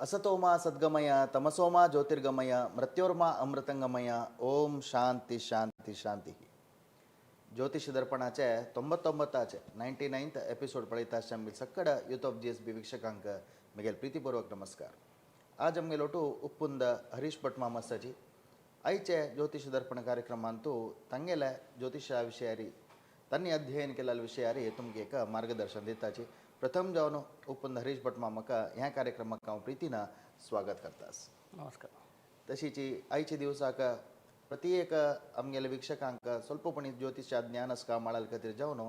असतोमा सद्गमय तमसोमा ज्योतिर्गमय मृत्योर्मा अमृतंगमय ओम शांती शांती शांती. ज्योतिष दर्पणाचे 99चे 99th episode पळयता आमगे सक्कड यूथ ऑफ GSB वीक्षकांक मगेल प्रीतिपूर्वक नमस्कार. आज आमगे लोटू उप्पुंद हरीश भट मामसाजी आयचे ज्योतिष दर्पण कार्यक्रमांतू तांगेले ज्योतिषा विशयारी तांणी अध्ययन केलेल्या विशयारी तुमगे एक मार्गदर्शन दिताची. प्रथम जावन उप्पुंद हरीश भट मामका ह्या कार्यक्रमाक हांव प्रितीन स्वागत करतास. नमस्कार. तशीची आयचे दिवसाक प्रत्येक आमगेले वीक्षकांक स्वल्पपणी ज्योतिष ज्ञान आसका माळाल खातीर जावन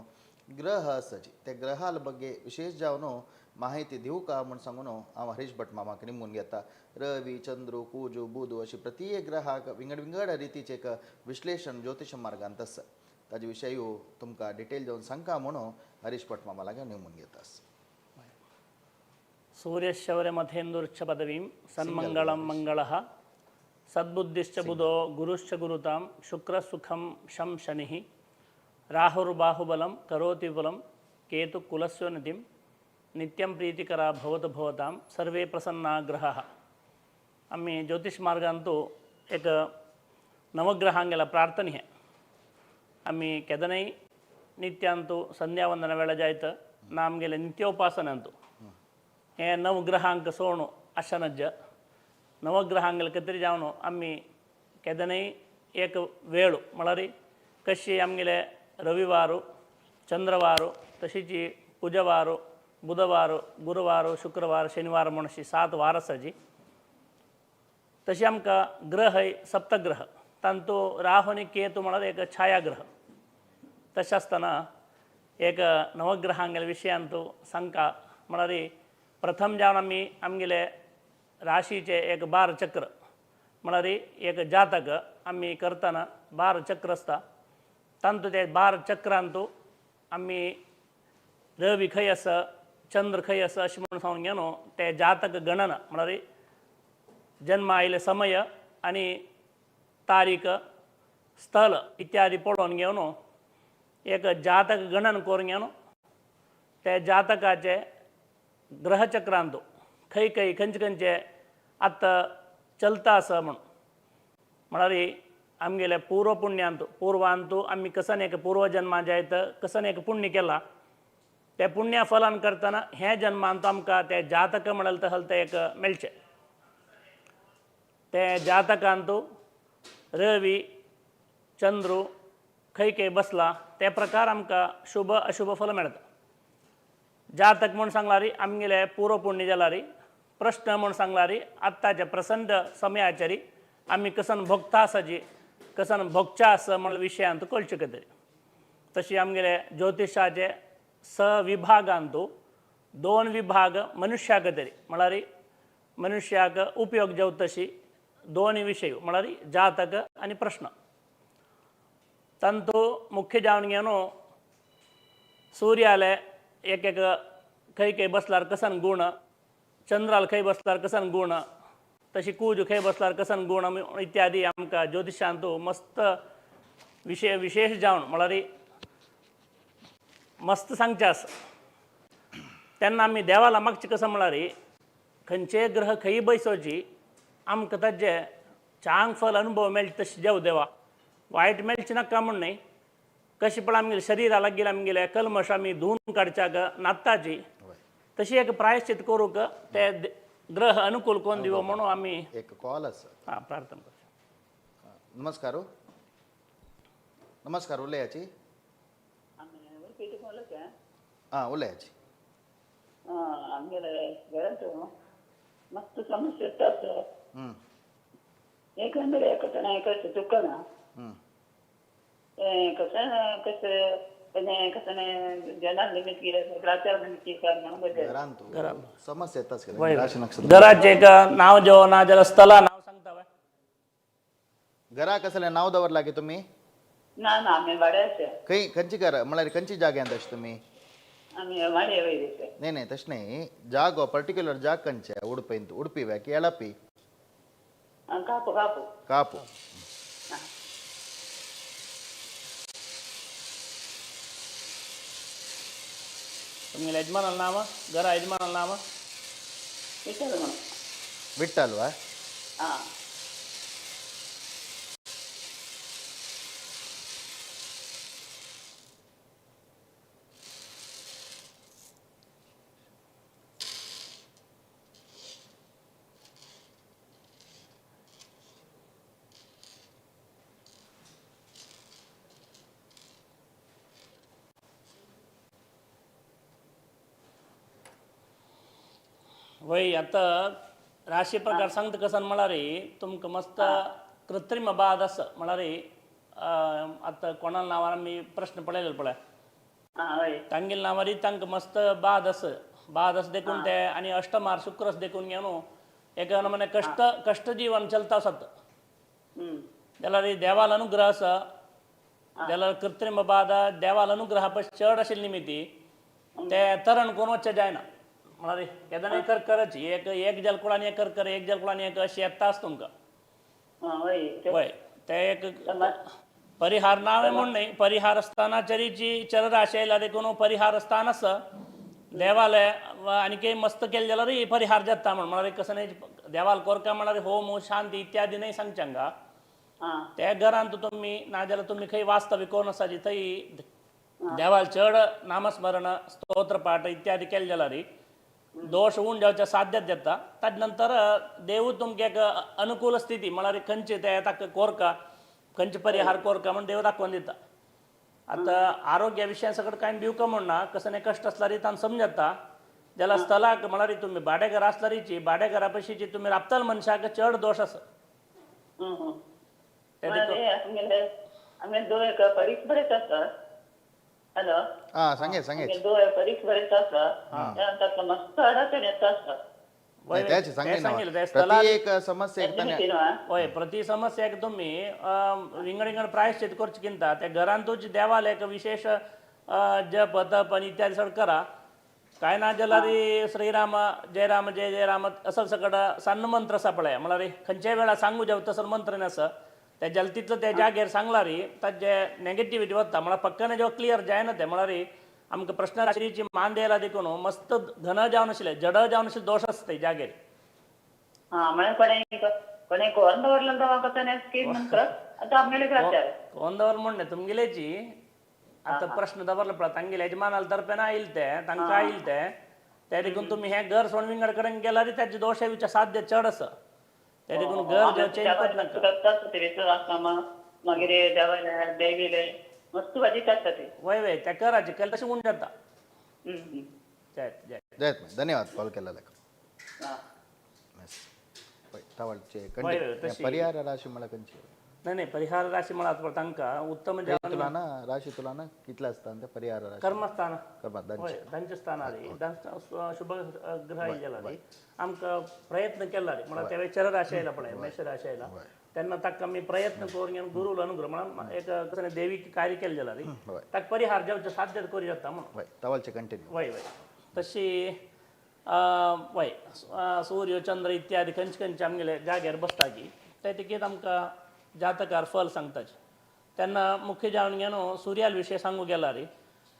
ग्रह आसाची ते ग्रहाल बग्गे विशेष जावन माहिती दिवका म्हूण सांगून हांव हरीश भट मामाक निमून घेता. रवी चंद्रू कुजू बुध अशी प्रत्येक ग्रहाक विंगड विंगड रितीचे एक विश्लेषण ज्योतिष मार्गांत आसा. ताजे विशयी तुमकां डिटेल देवन सांगता म्हणून हरीश भट मामा लागे निमून घेतास. सूर्यशौर्यमथेन्दुर्च पदवीं सन्मंगलं मंगलः सद्बुद्धिश्च बुधो गुरुश्च गुरुतां शुक्रसुखं शं शनिः राहुर्बाहुबलं करोति बलं केतुकुलस्योन्नतिं नित्यं प्रीतिकरा भवतु भवतां सर्वे प्रसन्ना ग्रहाः. आम्ही ज्योतिष मार्गांतू एक नवग्रहांगेला प्रार्थने आहे. आम्ही केदनई नित्यांतू संध्यावंदन वेळा जायतं ना आमगेले नित्योपासनंतू हे नवग्रहांक सोडून अशनज्ज नवग्रहांगेला कतरी जावन आम्ही केदनई एक वेळ म्हळ्यार कशी आमगेले रविवार चंद्रवार तशीची बुधवार बुधवार गुरुवार शुक्रवार शनिवार म्हणून अशी 7 वार आसाची. तशी आमकां ग्रह सप्तग्रह तांतू राहू आनी केतू म्हळ्यार एक छायाग्रह. तशें आसतना एक नवग्रहांगेल्या विशयांतू सांगता म्हळ्यार प्रथम जावन आमी आमगेले राशीचे एक 12 चक्र म्हळ्यार एक जातक आमी करतना 12 चक्र आसता. तांतू ते 12 चक्रांतू आमी रवी खंय आसा चंद्र खंय आसा अशें म्हणून सांगून घेवन ते जातक गणना म्हळ्यार जन्म आयले समय आनी तारीख स्थळ इत्यादी पळोवन घेवन एक जातक गणन करून घेवन ते जातकाचे ग्रहचक्रांतू खंय खंय खंयचे खंयचे आतां चलता आसा म्हळ्यार आमगेले पूर्व पुण्यांतू पूर्वांतू आमी कसन एक पूर्व जन्मा जायत कसन एक पुण्य केला ते पुण्या फलन करतना हे जन्मांत आमकां ते जातक म्हळ्यार तसले ते एक मेळचे. ते जातकांतू रवी चंद्रू खंय खंय बसला ते प्रकार आमकां शुभ अशुभ फल मेळटा. जातक म्हूण सांगल्यार आमगेले पूर्व पुण्य जाल्यार प्रश्न म्हूण सांगल्यार आत्ताच्या प्रसंग समयाचेर आमी कसन भोगता आसाची कसन भोगच्या आसा म्हण विशयांत कळचे कतरी. तशी आमगेले ज्योतिषाचे विभागांतू 2 विभाग मनुष्या कतरी म्हळ्यार मनुष्याक उपयोग जावं तशी 2 विशय म्हळ्यार जातक आनी प्रश्न. तांतू मुख्य जावन घेवन सूर्याले एक एक खंय खंय बसल्यार कसन गुण चंद्राल खंय बसल्यार कसन गुण तशी कुज खंय बसल्यार कसन गुण इत्यादी आमकां ज्योतिशांतू मस्त विशेष जावन म्हळ्यार मस्त सांगचे आसा. तेन्ना आमी देवाला मागचे कसं म्हळ्यार खंयचे ग्रह खंय बसोवची आमकां ताजे चांग फल अनुभव मेळचे तशें देव देवा वायट मेळचे नाका म्हण न्हय. कशी पण आमगेले शरिरा लागीं आमगेले कल्मश आमी धुवन काडच्याक नात्ताची तशी एक प्रायश्चित करूंक ते ग्रह अनुकूल कोण दिवो म्हणून आमी एक कॉल आसा. प्रार्थना करता. नमस्कार. नमस्कार. उलयाची उलयाची आमगेले घरांत मस्त समस्या येतात. एकंदर कसं दुकाना समस्या घराचे एक नाव जो ना जाल्यार स्थळा नाव सांगता वय घरा कसले नाव दवरला की तुम्ही ना ना आमी वाड्याचे खंय खंयची घर म्हळ्यार खंयची जाग्यान तशें तुमी आमी वाडे वयले नाही नाही तशें नाही जागो पर्टिक्युलर जाग खंयचे उडपी वे की येळापी कापू कापू कापू तुमगे यजमानाल नाम घरा यजमानाल नाम विठ्ठल वा हां वय आता राशी प्रकार सांगता कसं म्हणा रे तुमका मस्त कृत्रिम बाद असं म्हणा रे आता कोणाला नावाला मी प्रश्न पडेल पळय हां वय तांगेल नावारी तांक मस्त बाद असं देखून ते आणि अष्टमार शुक्रस देखून घेऊन एक म्हणे कष्ट जीवन चलता असत त्याला रे देवाला अनुग्रह असं त्याला कृत्रिम बाद देवाला अनुग्रह पण चढ असेल निमित्ती ते तरण कोण वच्चे जायना म्हणा रे केदार एक करची एक जलकुळाने एक जलकुळाने एक अशी येताच तुमका हां वय वय ते एक परिहार नाव आहे म्हणून नाही परिहार असताना चरीची चर राशायला देखून परिहार असताना असं देवालय आणि काही मस्त केलं गेलं रे परिहार जाता म्हणा रे कसं नाही देवाल कोरका म्हणा रे होम शांती इत्यादी नाही सांगचांगा हां त्या घरांत तुम्ही ना ज्याला तुम्ही काही वास्तविक कोण असाची थंय देवाल चढ नामस्मरण स्तोत्रपाठ इत्यादी केलं गेला रे दोष होऊन जावच्या साध्यात देता त्यानंतर देव तुमका एक अनुकूल स्थिती म्हणा रे खंच त्या ताक कोरका खंच परिहार कोरका म्हणून देव दाखवून देता आता आरोग्य विषयासकट काय भिवका म्हणा कसं नाही कष्ट असला री तान समजता ज्याला स्थलाक म्हणा रे तुम्ही भाडेघर असला रीची भाडेघरापाशीची तुम्ही राबताल मनशाक चढ दोष असं आम्ही दो एक परीक्षा बरेच असतात हॅलो हां सांगे दो परीक्षा बरेच असतात त्यानंतर मस्त अडचण येत असतात नाही, त्याची सांगे ना सांगेल ते प्रति एक समस्या एक ताने होय प्रति समस्या एक तुम्ही रिंगण रिंगण प्रायश्चित करचकिंत त्या घरांतूच देवाला एक विशेष जप तप आणि इत्यादी सगळं करा काय ना ज्याला रे श्रीराम जय राम जय जय राम असं सगळं सन्न मंत्र सापळाय मला रे खंच्या वेळा सांगू जाऊ तसं मंत्र नसं त्या जलतीतलं त्या जागेर सांगला रे तर जे नेगेटिव्हिटी होता मला पक्काने जेव्हा क्लिअर जाय ना ते मला रे आमकां प्रश्न राशीची मान द्यायला देखून मस्त घन जावन आशिल्ले जड जावन आशिल्ले दोष असते जागेर हां म्हणजे कोणी कोण दवरलं दवाखान्यात स्कीम मंत्र आता आम्हाला घालतात कोण दवर म्हणणे तुमगेलेची आता प्रश्न दवरला पडत तांगेले यजमानाला तर्फे ना येईल ते तांकां येईल ते त्या देखून तुम्ही हे घर सोडून विंगड कडेन गेला रे त्याचे दोषाविच्या साध्य चढ असं त्या देखून घर जे चेंज करत नाका मागीर देवाले देवीले मस्त वाजीत असतात ते वय वय त्या करायचे केलं तशी होऊन जाता हम्म. जय जय जयत धन्यवाद कॉल केलेला हां. टावळचे होय, तशी. परिहार राशी मला कंची नाही नाही परिहार राशी मला तांका उत्तम तुला ना राशी तुला ना कितला असता ते परिहार राशी कर्मस्थान कर्मात होय धनचे स्थान आले शुभ ग्रह गेला रे आमकां प्रयत्न केला रे मला त्यावेळी चर राशी आयला पडे मेष राशी आयला त्यांना ताका मी प्रयत्न करून घेऊन गुरुला अनुग्रह म्हणून एक कसं देवी कार्य केलं गेला रे ताका परिहार जेवचे साध्य करू जाता म्हणून वय टावळचे कंटिन्यू वय वय तशी वय सूर्य चंद्र इत्यादी खंच आमगेले जाग्यार बसता की त्या तिकेत आमकां जातकार फल सांगताचे त्यांना मुख्य जावन घेवन सूर्याल विशय सांगू गेला रे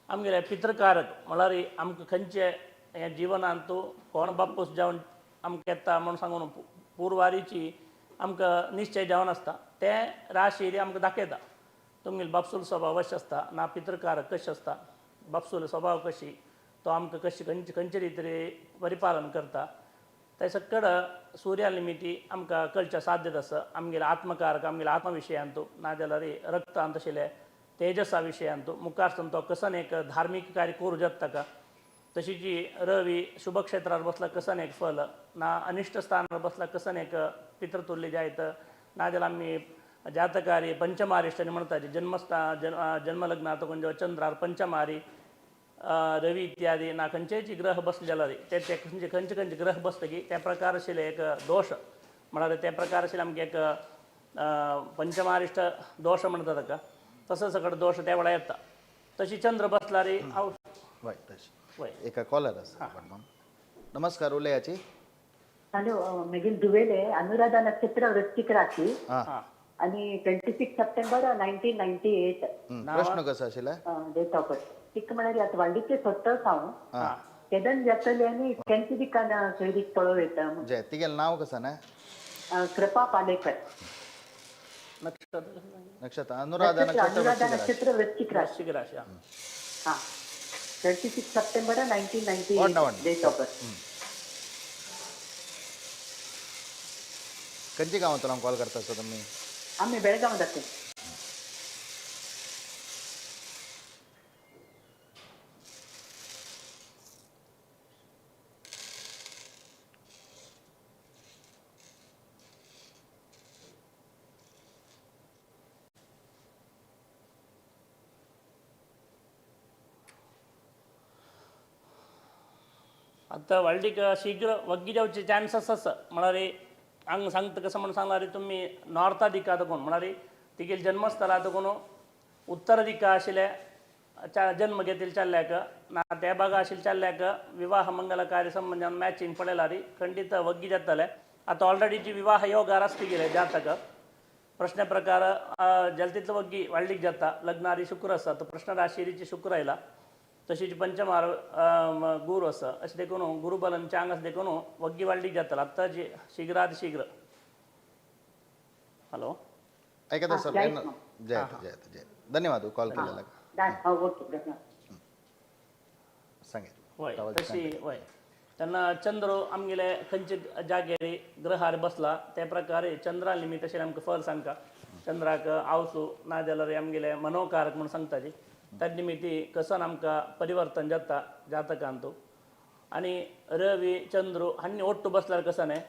आमगेले पितृकारक म्हळ्यार रे आमकां खंयचे हे जिवनांत तूं कोण बापूस जावन आमकां येता म्हणून सांगून पुरवारीची आमकां निश्चय जावन आसता ते राशी रे आमकां दाखयता तुमगेले बापसूल स्वभाव कशें आसता ना पितृकारक कशें आसता बापसूल स्वभाव कशी तो आमकां कशी खंयचे रितीन परिपालन करता ते सकड सूर्या निमित्ती आमकां कळचे साध्य आसा आमगेले आत्मकारक आमगेले आत्मविशयांतू ना जाल्यार रक्तांत आशिल्ले तेजसा विशयांतू मुखार तो कसन एक धार्मीक कार्य करूं जाता ताका तशी जी रवी शुभ क्षेत्रार बसला कसन एक फल ना अनिष्ट स्थानार बसला कसन एक पितृतुल्य जायत ना जाल्यार आमी जातकारी पंचमारिश्ट म्हणटा जन्मलग्नात जेव्हा चंद्रार पंचमारी रवी इत्यादी ना खंयचेच ग्रह बसलेला रे ते खंयचे ग्रह बसतकी त्या प्रकार आशिल्ले एक दोष म्हळ्यार त्या प्रकार आशिल्ले आमगे एक पंचमारिश्ट दोष म्हणटा ताका तसो सकट दोष त्या वेळा येता तशी चंद्र बसला रे हांव वय तशी वय एका कॉलर आसा नमस्कार उलयाची हॅलो मगील दुवेले अनुराधा नक्षत्र वृश्चिक राशी हां आणि 26 सप्टेंबर 1998 प्रश्न कसो आशिल्लो डेट ऑफ बर्थ तिक म्हळ्यार आता वाडीचे सत्तर हांव हां केदन जातले आणि त्यांची बी काना सोयरीक पळव येता जय तिगेल नाव कसं ना कृपा पालेकर. नक्षत्र नक्षत्र अनुराधा नक्षत्र अनुराधा वृश्चिक राशी. नक्षत्र वृश्चिक राशी. वृश्चिक राशी हा. हा 26 सप्टेंबर वाढ ना, वाढ 1998 ना. Date of birth. खंयची गांवांतल्यान कॉल करता सर तुम्ही? आम्ही बेळगाव जाते. आता वाळडीक शीघ्र वग्गी जावचे चान्सेस आसा म्हळ्यार हांग सांगता कसं म्हणून सांगल्यार तुम्ही नॉर्था दिका देखून म्हळ्यार तिगेल जन्मस्थळा देखून उत्तर दिका आशिल्ल्या जन्म घेतील चल्ल्याक ना त्या भागा आशिल्ल्या चल्ल्याक विवाह मंगल कार्य संबंधान मॅचिंग पडल्यार खंडित वग्गी जातले. आता ऑलरेडी जी विवाह योग आसती गेले जातक प्रश्न प्रकार जलतीतलं वग्गी वाळडीक जाता. लग्नारी शुक्र आसा तर प्रश्न राशीची शुक्र आयला. तशीच पंचमार गुरु आसा अशें देखून गुरुबलन चांग आसा देखून वग्गी वाळडीक जातला. आत्ता जी शीघ्रात शीघ्र. हॅलो ऐकता सर जय जय जय जय धन्यवाद कॉल केलेला ओके धन्यवाद. सांगितलं वय तशी वय त्यांना चंद्र आमगेले खंयचे जागेर ग्रहार बसला त्या प्रकारे चंद्रा निमित्त तशें आमकां फळ सांगता. चंद्राक आवसू ना जाल्यार आमगेले मनोकारक म्हणून सांगता जी त्या निमित्ती कसं आमकां परिवर्तन जाता जातकांतू. आणि रवी चंद्र हांनी ओट्टू बसल्यार कसं न्हय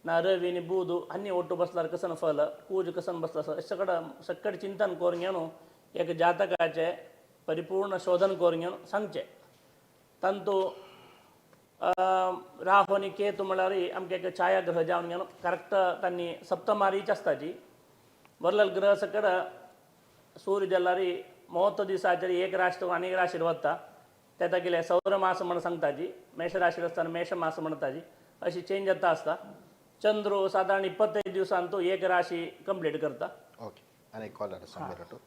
ना रवी आनी बुध हांनी ओट्टू बसल्यार कसं फल कूज कसं बसला सकट चिंतन करून घेवन एक जातकाचे परिपूर्ण शोधन करून घेवन सांगचें. तांतू राहू आनी केतू म्हळ्यार आमकां एक छायाग्रह जावन घेवन करेक्ट तांणी सप्तमारीच आसता जी वरलेल ग्रह सकट सूर्य जाल्यार 30 दिसाचेर एक राशी तो आनीक राशीर वता. ते तागेले सौर मास म्हणून सांगता जी मेष राशीर आसतना मेष मास म्हणटा जी अशी चेंज जाता आसता. चंद्र साधारण 25 दिवसांतू एक राशी कंप्लीट करता. ओके आणि कॉलर सांगतो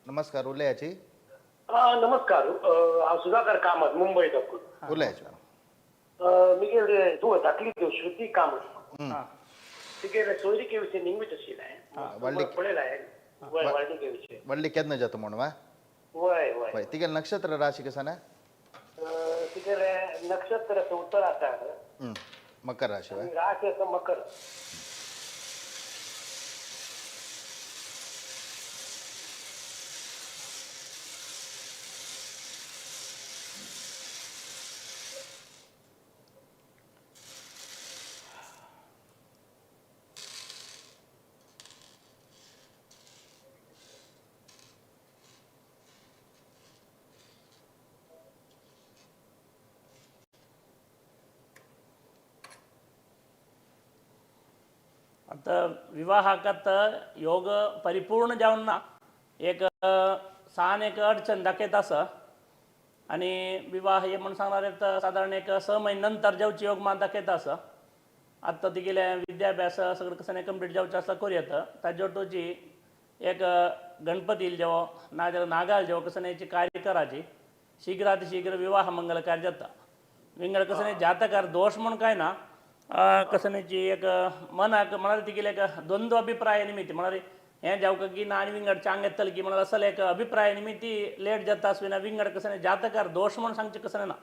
नमस्कार उलयाची नमस्कार हांव सुधाकर कामत मुंबय तकून उलयाची मिगे तूं धाकली त्यो श्रुती कामत हां तिगे सोयरी के विशय निंगवीत आशिल्लें वाळडीक पळयलां वय वाळडी के विशय व्हडली केन्ना जाता म्हणून वा वय वय पळय तिगे नक्षत्र राशी कसं ना तिगेले नक्षत्र उत्तर आसा मकर राशी वा राशी आसा मकर. आता विवाहाकात योग परिपूर्ण जावन ना एक सान एक अडचण दाखयत आसा. आणि विवाह हे म्हणून सांगल्यार साधारण एक 6 महिने नंतर जावची योग मान दाखयत आसा. आत्ता तिगेले विद्याभ्यास सगळं कसं कंप्लीट जावचें आसता करूं ताजे वटूची एक गणपती जेवो ना जाल्यार नागाल जेवो कसं याची कार्य कराची शीघ्रात शीघ्र विवाह मंगल कार्य जाता. विंगड कसं जातकार दोष म्हणून काय ना कसण्याची एक मनाक म्हणाल तिगेले एक द्वंद्व अभिप्राय निमित्त म्हणाल हें जावका की ना आनी विंगड चांग येतले की म्हणाल असल एक अभिप्राय निमित्ती लेट जाता आसविना विंगड कसं जातकार दोष म्हणून सांगचे कसं ना.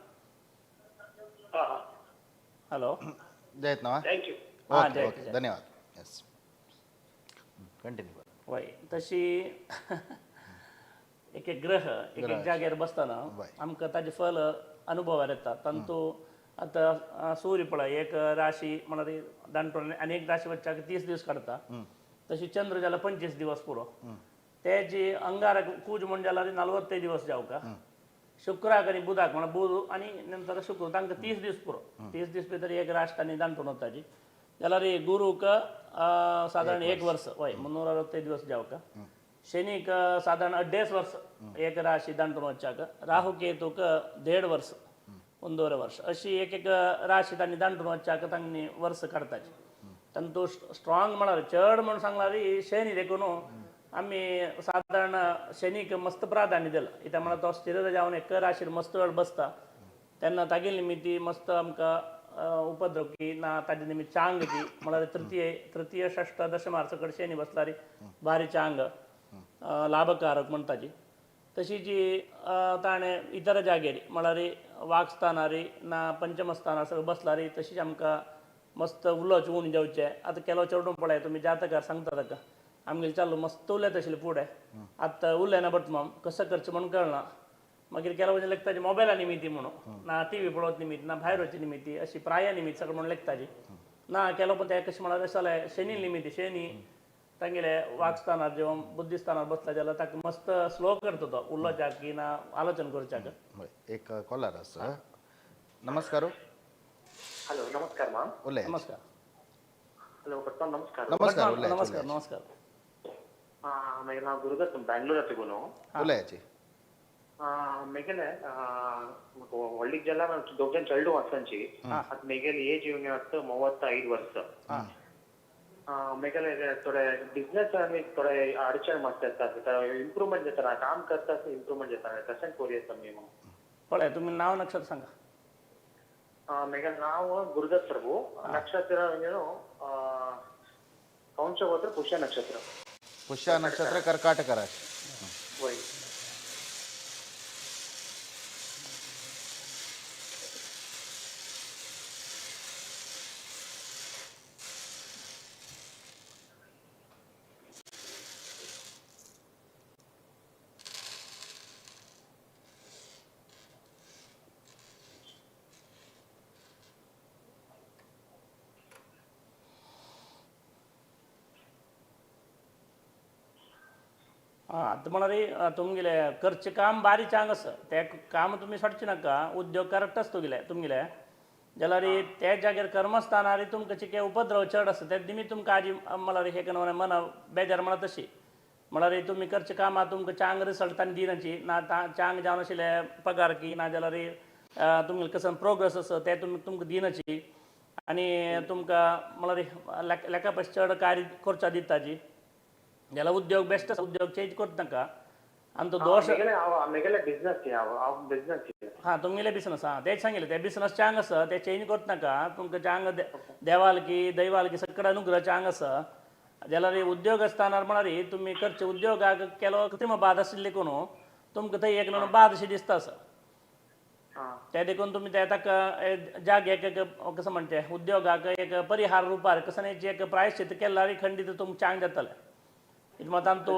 हॅलो जयत ना थँक्यू. हां ओके जय ओके धन्यवाद येस कंटिन्यू वय तशी एक एक ग्रह एक एक जाग्यार बसतना वय. आमकां ताजे फल अनुभवार येता. तांतू आतां सूर्य पळय एक राशी म्हळ्यार दांटून आनी एक राशी वच्चाक 30 दीस काडटा. तशी चंद्र जाल्यार 25 दिवस पुरो. ते जी अंगारक कूज म्हण जाल्यार 40 दिवस जावका. शुक्राक आनी बुधाक म्हळ्यार बुध आनी नंतर शुक्र तांकां 30 दीस पुरो. 30 दीस भितर एक राश तांणी दांटून वताची जाल्यार गुरूक साधारण 1 वर्स वय 360 दिवस जावका. शनीक साधारण 1.5 वर्स एक राशी दांटून वच्चाक. राहू केतूक 1.5 वर्स 1.5 वर्स अशी एक एक राशी तांणी दांटून वच्चाक तांणी वर्स काडताची. तांतू स्ट्रॉंग म्हळ्यार चड म्हणून सांगल्यार शनी देखून आमी साधारण शनीक मस्त प्राधान्य दिलां. कित्याक म्हळ्यार तो स्थिर जावन एक राशीर मस्त वेळ बसता त्यांना तागेल निमित्ती मस्त आमकां उपद्रव की ना ताजे निमित्त चांग ती म्हळ्यार तृतीय षष्ठ दशमार सकट शेनी बसल्यार भारी चांग लाभकारक म्हण ताजी तशी जी ताणें इतर जाग्यार म्हळ्यार वागस्थानार ना पंचमस्थानार सगळें बसल्यार तशीच आमकां मस्त उलोवचें उण जेवचें आतां केलो चेडूं पळय तुमी जातकार सांगता ताका आमगेलें चालू मस्त उलयत आशिल्लें फुडें आतां उलयना बटमम कसं करचें म्हणून कळना मागीर केलो म्हणजे लेखताची मोबायला निमित्ती म्हणून ना टी व्ही पळोवच निमित्त ना भायर वचचे निमित्ती अशी प्राया निमित्त सगळें म्हणून लेखताची ना केलो पण तें कशें म्हळ्यार जालें शेनी निमित्ती शेनी तांगेले वागस्थानार जेवण बुद्धीस्थानार बसला जाल्यार ताका मस्त स्लो करता तो उलोवच्याक की ना आलोचन करच्याक होय एक कॉलर आसा नमस्कार हॅलो नमस्कार मॅम उलय नमस्कार हॅलो पटकन नमस्कार नमस्कार उलय नमस्कार नमस्कार मागीर हांव गुरुदत्त बँगलोर येता न्हू उलयाची मेगेले व्हडली जेन्ना दोग जाण चेडूं वचपाची आतां मेगेली एज येवन आतां 35 वर्स मेगेले थोडे बिझनेस आनी थोडे अडचण मातशें येता इम्प्रुवमेंट जाता काम करता इम्प्रुवमेंट जाता तशें करूं आमी पळय तुमी नांव नक्षत्र सांगा मेगेलें नांव गुरुदत्त प्रभू नक्षत्र कौंशगोत्र पुष्य नक्षत्र पुष्य नक्षत्र कर्काटक राशी वय आतां म्हळ्यार तुमगेले करचें काम बारी चांग आसा तें काम तुमी सोडचें नाका उद्योग करेक्ट आसा तुमगेले जाल्यार त्या जाग्यार कर्मस्थानार तुमकां चिके उपद्रव चड आसा ते निमित्त तुमकां आजी म्हळ्यार हे करून मना बेजार म्हणा तशी म्हळ्यार तुमी करचें कामां तुमकां चांग रिजल्ट तांणी दिनाची ना चांग जावन आशिल्ले पगार की ना जाल्यार तुमगेलें कसं प्रोग्रेस आसा तें तुमकां दिनाची आनी तुमकां म्हळ्यार लेखा पयस चड कार्य करचा दिताची जाल्यार उद्योग बेस्ट आसा उद्योग चेंज करता नाका आनी तो दोश मेगेले बिझनेस हांव बिझनेस हां तुमगेले बिझनस हां तेच सांगिल्लें ते बिझनस चांग आसा ते चेंज करता नाका तुमकां चांग देवाल की दैवाल की सकड अनुग्रह चांग आसा जाल्यार उद्योग आसतना म्हळ्यार तुमी करचे उद्योगाक केलो कृत्रीम बाद आशिल्ले देखून तुमकां थंय एक न्हू बाद अशी दिसता आसा ते देखून तुमी ते ताका जाग्याक एक कसं म्हणचे उद्योगाक एक परिहार रुपार कसं एक प्रायश्चित केल्यार खंडीत तुमकां चांग जातालें मतान तूं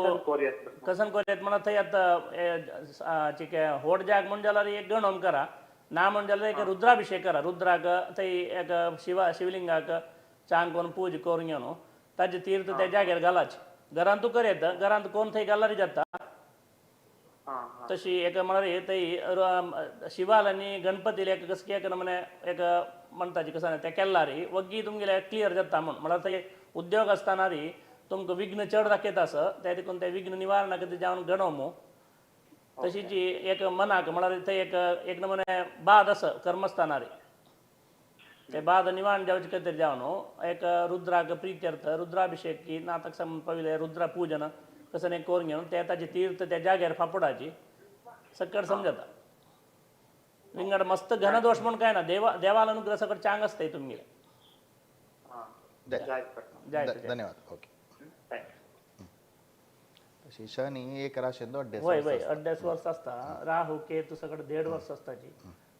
कसन कोरयत म्हणून थंय आतां चिके व्हड जाग म्हण जाल्यार एक गणोम करा ना म्हण जाल्यार एक रुद्राभिशेक करा रुद्राक थंय एक शिवलिंगाक चांग करून पूज करून घेवन ताजे तीर्थ त्या जाग्यार घालाचे घरांत तूं करयत घरांत कोण थंय घाल्यार जाता तशी एक म्हळ्यार थंय शिवाल आनी गणपतीले एक कसं एक नमुने एक म्हणटाची कसं तें केल्यार वग्गी तुमगेले क्लियर जाता म्हळ्यार थंय उद्योग आसतना तुमकां विघ्न चड दाखयता आसा त्या देखून ते विघ्न निवारणाक जावन गणोमू तशीच एक मनाक म्हळ्यार थंय एक नमुने बाद आसा कर्मस्थानार ते बाद निवारण जावचे खातीर जावन एक रुद्राक प्रित्यर्थ रुद्राभिषेक की ना ताका पयले रुद्रा पूजन कसं एक करून घेवन ते ताजे तीर्थ त्या जाग्यार फापडाची सकट समजता विंगड मस्त घनदोष म्हूण काय ना देवाल अनुग्रह सकट चांग आसताय तुमगेले धन्यवाद ओके शनी एक राशीन वय वय 18 वर्स आसता राहू केतू सकट 1.5 वर्स आसताची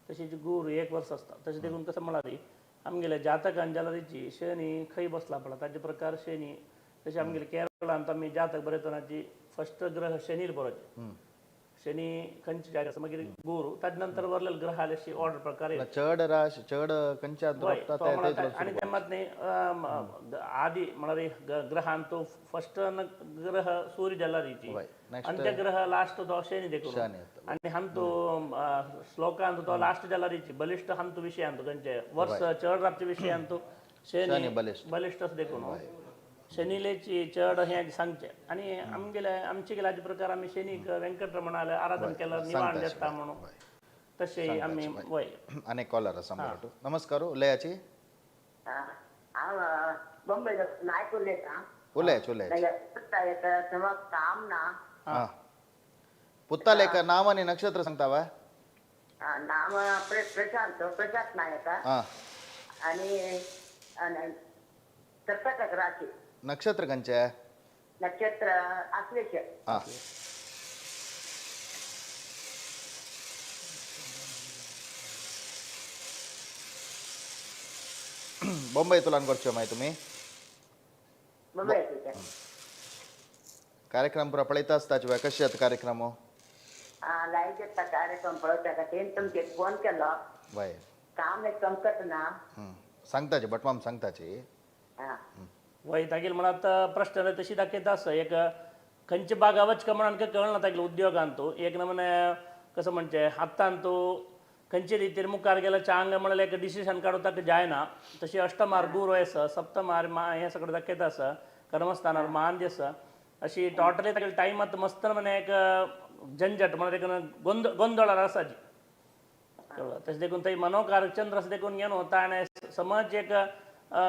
तशीच गुरू 1 वर्स आसता तशें देखून कसं म्हळ्यार आमगेल्या जातकान जाल्यारीची शनी खंय बसला पळय ताजे प्रकार शनी तशें आमगेले केरळांत आमी जातक बरयतनाची फर्स्ट ग्रह शनीर बरोवचे शनी खंयच्या जाग्यार आसा मागीर गुरू ताजे नंतर वरलेले ग्रह अशी ऑर्डर प्रकार चड राशी चड खंयच्यात आनी ते मात न्ही आदी म्हळ्यार ग्रहान तो फर्स्ट ग्रह सूर्य जाल्यारीची अंत्य ग्रह लास्ट तो शनी देखून आनी हंतू श्लोकांत तो लास्ट जाल्यारीची बलिष्ठ हंतू विशयांत खंयचे वर्स चड राबचे विशयांत शनी बलिष्ठ देखून शनिलेची चड हें सांगचें आनी आमचे गेले हाजे प्रकार आमी शनीक वेंकटरमणाले आराधन केल्यार निवारण जाता म्हणून तशें आमी वय अनेक कॉलर आसा नमस्कार उलयाची हांव बॉम्बे नायक उलयतां उलयाची काम ना पुत्तालेक नाव आनी नक्षत्र सांगता वा नाम प्रशांत नायक हां आणि आणि कर्कटक राशी नक्षत्र खंयचे नक्षत्र आश्लेष हां बॉम्बेतून करच्यो माय तुम्ही मुंबई कार्यक्रम पुरा पळयता आसताच वे कशे आहेत कार्यक्रम लायक कार्यक्रम पळोवच्या तेन तुमचे फोन केलो वय काम एक चमकत ना सांगताचे बटमाम सांगताचे हा. वय तागेल म्हणत प्रश्न तशी दाखयता असं एक खंयचे बागावच का म्हणून कळना तागेले उद्योगांतू एक नमुने कसं म्हणचे आत्तां तू खंयचे रितीर मुखार गेला चांग म्हळ्यार एक डिसिशन काडूं ताका जायना तशी अष्टमार गुरू आसा सप्तमार हें सगळें दाखयता आसा कर्मस्थानार मान आसा अशी टोटली तागेले टायमात मस्त म्हणे एक झंझट म्हळ्यार एक गोंदळार आसा जी कळ्ळें तशें देखून थंय मनोकार चंद्र असं देखून घेवन वता आनी समज एक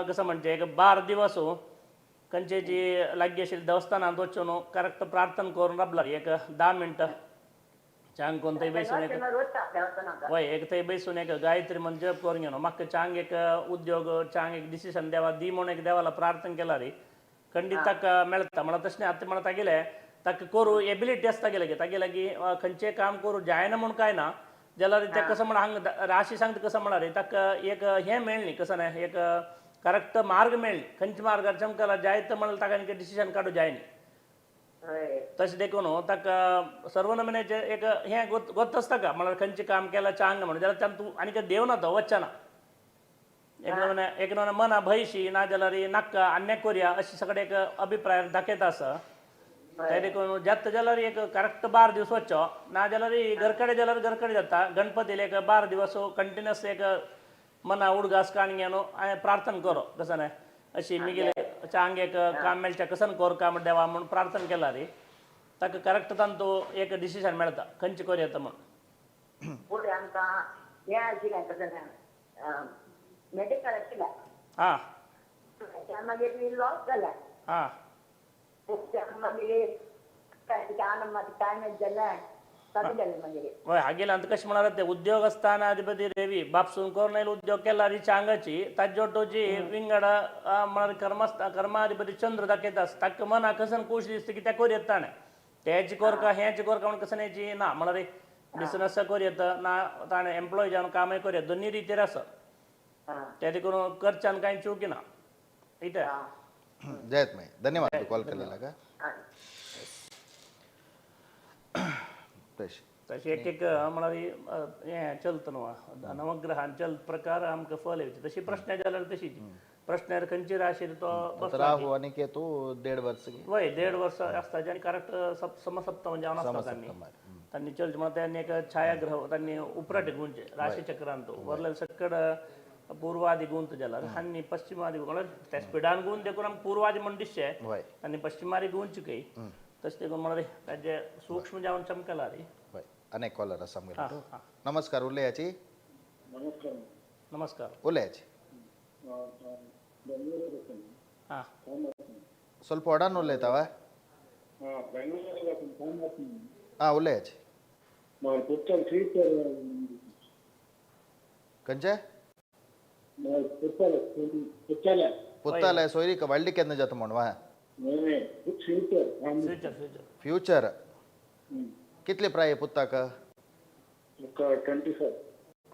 कसं म्हणचे एक 12 दिवस खंयचे जी लागीं आशिल्ली देवस्थानांत वचून करेक्ट प्रार्थना करून राबला एक 10 मिनटां चांग कोण थंय बसून एक वय एक थंय बसून एक गायत्री मंत्र जप करून घेवन म्हाका चांग एक उद्योग चांग एक डिसिशन देवा दी म्हणून एक देवाला प्रार्थना केला रे खंडीत ताका मेळटा म्हणल्यार तशें आतां म्हणून तागेले ताका करूं एबिलिटी आसता तागेले तागे लागीं खंयचें काम करूं जायना म्हूण काय ना जाल्यार ते कसं म्हण हांगा राशी सांगता कसं म्हणल्यार ताका एक हें मेळ्ळी कसं न्हय एक करेक्ट मार्ग मेळ्ळी खंयच्या मार्गार चमकला जायत म्हळ्यार ताका आनी डिसिशन काडूं जायनी तशें देखून ताका सर्व नमुन्याचें एक हें गोत आसता का म्हळ्यार खंयचें काम केलां चांग म्हणून जाल्यार तूं आनीक देवना तो वचना एक नमुने मना भयशी ना जाल्यार नाका अन्याय करया अशें सगळें एक अभिप्राय दाखयता आसा ते देखून जात जाल्यार एक करेक्ट 12 दीस वचचो ना जाल्यार घरकडे जाल्यार घरकडे जाता गणपतीला एक 12 दिवस कंटिन्युअस एक मना उडगास काण घेवन प्रार्थना करो कसं न्हय अशी मिगेले चांग एक काम मेळचें कसन कोर काम देवा म्हणून प्रार्थना केला रे ताका करेक्ट तांतू एक डिसिशन मेळटा खंयचें कोर येता म्हणून पुढे आमकां हें आशिल्लें कसं मेडिकल आशिल्लें हां त्या मागीर लॉस जाला हां मागीर टायम जालें ताका जालें मागीर हय हागेले आतां कशें म्हणाला ते उद्योगस्थानाधिपती रेवी बापसून कोरनेल उद्योग केला री चांगाची ताज्योटोची विंगड म्हळ्यार कर्माधिपती चंद्र दाखयता ताका मना कसन खूश दिसता की त्या कोर येता ताणें तेची कोर का हेची कोर का म्हणून कसं याची ना म्हळ्यार बिझनस कोर येता ना ताणें एम्प्लॉय जावन कामय कोर येता दोन्ही रितीर आसा त्या देखून करच्यान कांय चुकी ना इथे जयत माय धन्यवाद कॉल केलेला का तशी एक म्हळ्यार हें चलता न्हू नवग्रहांचे प्रकार आमकां फल येवचे तशी प्रश्न जाल्यार तशीच प्रश्नार खंयची राशी तो बसला राहू आणि केतू 1.5 वर्ष वय 1.5 वर्ष आसता आनी करेक्ट समसप्तम जावन आसता तांणी चलचे म्हळ्यार त्यांनी एक छायाग्रह तांणी उपराटे गुंचे राशी चक्रांत वरले सकड पूर्वादी गुंत जाल्यार आनी पश्चिमादी म्हळ्यार त्या स्पिडान गुण देखून आमकां पूर्वादी म्हण दिसचे आनी पश्चिमादी गुंच काही तशें देखून म्हळ्यार ताजे सूक्ष्म जावन चमकला रे अनेक कॉलर आसा नमस्कार उलयाची नमस्कार उलयाची हां ಸ್ವಲ್ಪ ಒಡಾನ್ ಉಲ್ಲೇತಾವ ಹಾಂ ಉಲ್ಲೇಯಾಚಿ कंचे पुत्तालय सोयरी का वळ्ळी केन्ना जाता म्हण वा फ्युचर फ्युचर कितले प्राय पुत्ताक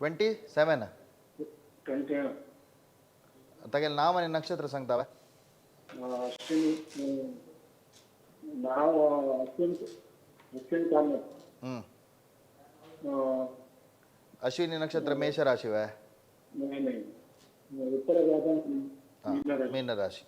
27 तागेलें नांव आनी नक्षत्र सांगता अश्विनी नक्षत्र मेष राशि वा मीन राशि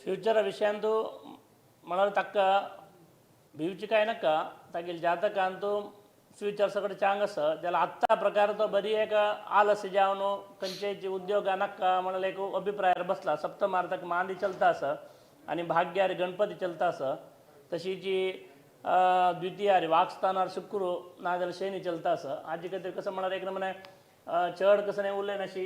फ्युचर विशयांतू म्हळ्यार ताका भिवची काय नाका तागेले जातकांतू फ्युचर सगळं चांग असं त्याला आत्ता प्रकार तो बरी एक आलस्य जावनो खंयचेची उद्योगानक म्हणाला एक अभिप्रायार बसला सप्तमार्थक मांदी चलता असं आणि भाग्यार गणपती चलता असं तशी जी द्वितीयारी वागस्थानार शुक्र नाजाल्यार शनी चलता असं आजी खातीर कसं म्हणाल एक म्हणे चड कसं नाही उरलें नाशी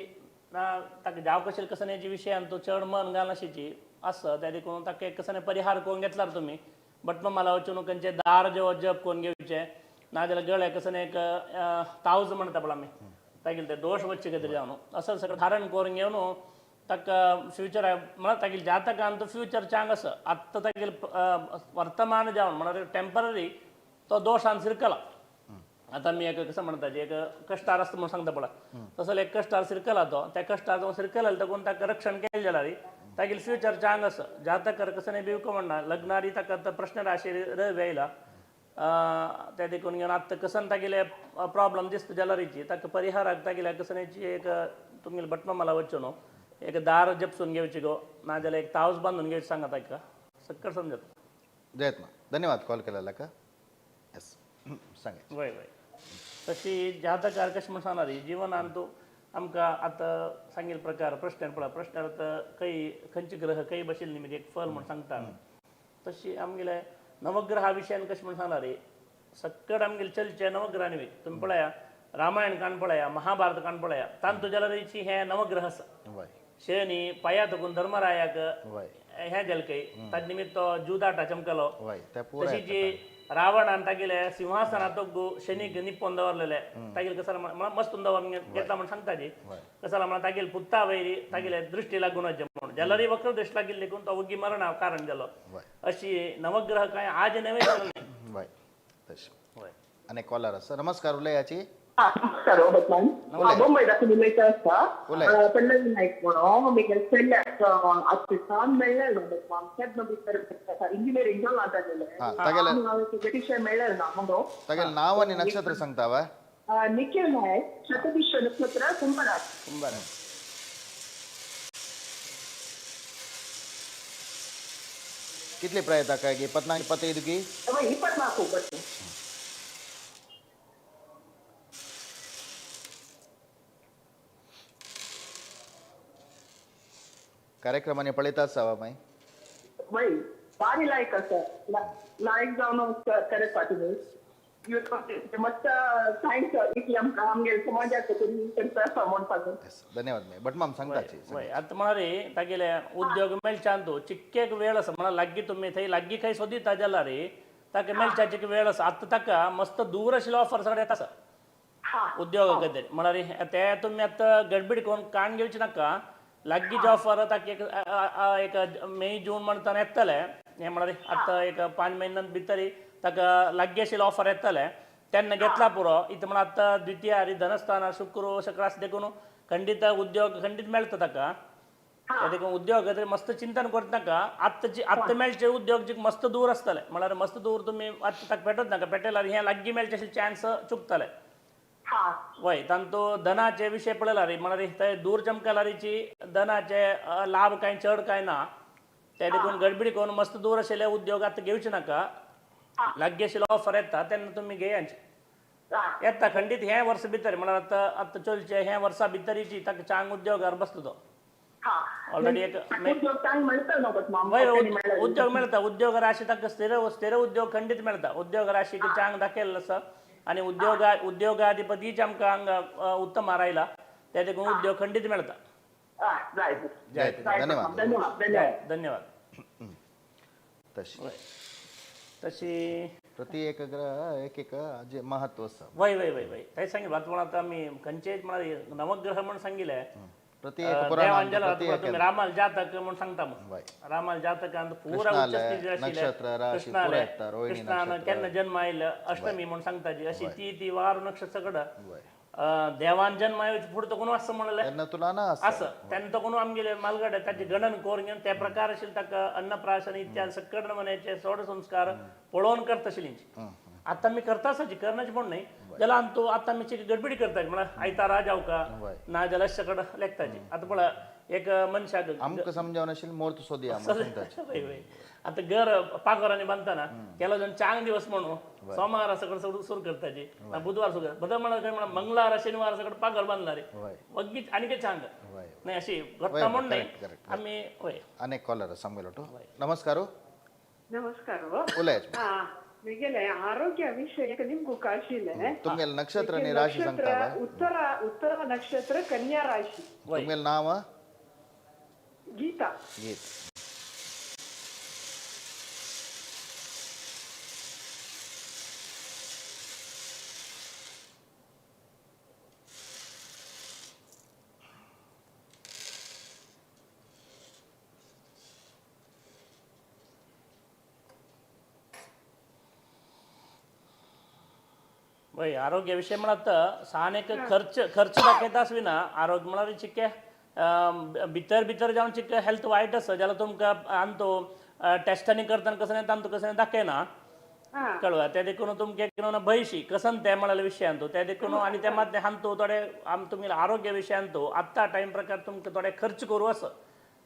ना ताका जाव कशें कसं नाही विशयान तो चड मन घाल नाशिची असं त्या देखून ताका एक कसं नाही परिहार करून घेतल्यार तुमी बट मला वचून खंयचे दार जेव जप करून घेवचे नाजाल्यार गळे कसं नाही एक तावज म्हणटा पळय आमी तागेले ते दोष वच्चे कितें जावन असं सगळं धारण करून घेवन ताका फ्युचर म्हळ्यार तागेले जातकान तो फ्युचर चांग असं आत्ता तागेले वर्तमान जावन म्हळ्यार टेम्पररी तो दोषान सिरकला आता मी एक कसं म्हणता एक कश्टार असतं म्हणून सांगता पळय तसं एक कश्टार सिरकला तो त्या कश्टार तो सिरकला देखून ताका रक्षण केलें जाल्यार तागेले फ्युचर चांग असं जातकार कसं नाही बिवको म्हणना लग्नारी ताका प्रश्न राशी रवी आयला त्या देखून घेवन आत्ता कसं तागेले प्रॉब्लम दिसता जाल्यारीची ताका परिहाराक तागेल्या कसण्याची एक तुमगेले बटमा मला वच्चो न्हू एक दार जपसून घेवची गो नाजाल्यार एक तावज बांधून घेवची सांगा ताका सक्कड समजत जयत्मा धन्यवाद कॉल केलेला का येस सांगा वय वय तशी जातकार कशें म्हण सांगना जिवनान तूं आमकां आतां सांगिल्ले प्रकार प्रश्नार पळय प्रश्नार खंय खंयचे ग्रह खंय बशिल्ले निमित्त एक फल म्हण सांगता तशी आमगेले नवग्रहा विशयान कशें म्हण सांगना सक्कड आमगेले चलचे नवग्रहांनी वय तुमी पळया रामायण काण पळया महाभारत काण पळया तांतू जाल्यारीची हे नवग्रह आसा वय शनी पाया तकून धर्मरायाक वय हे जालकय ताजे निमित्त तो जुदाटा चमकलो वय त्या पुरा तशी जी रावणान तागेले सिंहासनात शनीक निप्पोन दवरलेले तागेले कसं मस्तून दवरून घेतला म्हणून सांगता जी कसं म्हणा तागेले पुत्ता वैरी तागेले दृष्टी लागून म्हणून जाल्यारय वक्र दृश्ट लागील देखून तो उगी मरणा कारण जालो अशी नवग्रह काय आज नवे वय तशी आणि कॉलर आसा नमस्कार उलयाची नमस्कार बटमान मुंबईदासून उलयता आसता पल्लवी नायक म्हणून म्हागे चल्याक आत्तासान मेळ्ळें न्हू बटमान केन्ना भितर इंजिनियरींग जालां तागेलें विशय मेळ्ळें ना मगो तागेलें नाव आनी नक्षत्र सांगता वा निखिल नायक शतभिष नक्षत्र कुंभराज कितले प्रयत्न काय 24 की 24 बट ಕಾರ್ಯಕ್ರಮನೇ ಪಳಿತಾ ಸಾವ ಮೈ वय भारी लायक आसा लायक जावन करत पाटील मस्त थँक्स इतली आमकां आमगे समाजाक करता आसा म्हणपाक धन्यवाद मॅ बट माम सांगताची वय आतां म्हळ्यार तागेले उद्योग मेळच्यान तूं चिक्केक वेळ आसा म्हळ्यार लागीं तुमी थंय लागीं खंय सोदिता जाल्यार ताका मेळच्याची वेळ आसा आतां ताका मस्त दूर आशिल्लो ऑफर सगळें येता आसा उद्योगा खातीर म्हळ्यार ते तुमी आतां गडबीड करून काण घेवची नाका लागींचे ऑफर ताका एक मे जून म्हणटा येतले हें म्हळ्यार आतां एक 5 महिन्यां भितर ताका लागीं आशिल्लो ऑफर येतले तेन्ना घेतला पुरो इथं म्हण आतां द्वितीयारी धनस्थान शुक्र शकरास देखून खंडीत उद्योग खंडीत मेळटा ताका देखून उद्योग खातीर मस्त चिंतन करता नाका आत्ता मेळचे उद्योग जी मस्त दूर आसतले म्हळ्यार मस्त दूर तुमी आतां ताका पेटत नाका पेटयल्यार हें लागीं मेळचे आशिल्ले चान्स चुकतले वय तांतू धनाचे विशय पळयला रे म्हळ्यार थंय दूर चमकलारीची धनाचे लाभ कांय चड कांय ना ते देखून गडबडी करून मस्त दूर आशिल्ले उद्योग आतां घेवचे नाका लागीं आशिल्लो ऑफर येता तेन्ना तुमी घेयाचे येता खंडीत हे वर्स भितर म्हळ्यार आतां चलचे हे वर्सा भितरीची ताका चांग उद्योगार बसता तो ऑलरेडी एक उद्योग मेळटा उद्योग राशी ताका स्थिर उद्योग खंडीत मेळटा उद्योग राशीक चांग दाखयल्लो आसा आणि उद्योगाधिपतीच आमकां हांगा उत्तम आयला त्या देखून उद्योग खंडीत मेळटा धन्यवाद तशी प्रति एक ग्रह एक महत्व आसा वय वय वय वय थंय सांगितलें आतां आतां आमी खंयचेच म्हळ्यार नवग्रह म्हणून सांगिल्ले प्रति तुम्ही रामाल जातक म्हणून सांगता मग रामाल जातकांत पुरा उच्च स्थिती आशिल्ले कृष्णान केन्ना जन्म आयलो अष्टमी म्हणून सांगता जी अशी ती वार नक्षत्र सगळं देवान जन्म आयोची फुडें तो कोण असं म्हणलें असं तेन्ना तो कोण आमगेले मालगडे ताचे गणन करून घेवन त्या प्रकार आशिल्ले ताका अन्नप्राशन इत्यादी सकड मनाचे सोड संस्कार पळोवन करता आशिल्लींची आतां आमी करता आसाची करनाची म्हण न्हय जाल्यार तूं आतां आमी गडबडी करता म्हळ्यार आयतारा जावका ना जाल्यार सकड लेखताची आतां पळय एक मनशाक आमकां समजावन आशिल्लें मुहूर्त सोदया वय वय आता घर पाकरांनी बांधताना केला जण चांग दिवस म्हणून सोमवार सगळं सुरू करताची बुधवार सुरू बदल म्हणा मंगळवार शनिवार सगळं पाकर बांधणारे वय वग्गी आणि काय चांग वय नाही अशी घटना म्हणून नाही correct. आम्ही होय अनेक कॉलर सांगेलो नमस्कार नमस्कार उलयच मिगेले आरोग्य विषय निम्गू काशिले तुमगेल नक्षत्र आणि राशी सांगता बा उत्तर नक्षत्र कन्या राशि तुमगेल नाव गीता गीत वय आरोग्य विषय म्हणत सानेक खर्च दाखयताच विना आरोग्य म्हळ्यार चिक्के भितर भितर जावन चिक्के हेल्थ वायट आसा जाल्यार तुमकां आनी तो टेस्टांनी करतना कसं नाही तांतू कसं दाखयना कळवा ते देखून तुमके किंवा भयशी कसन ते म्हणाले विशयान तो ते देखून आणि त्या मध्ये हांतो थोडे तुमी आरोग्य विशयान तो आत्ता टाइम प्रकार तुमकां थोडे खर्च करू असं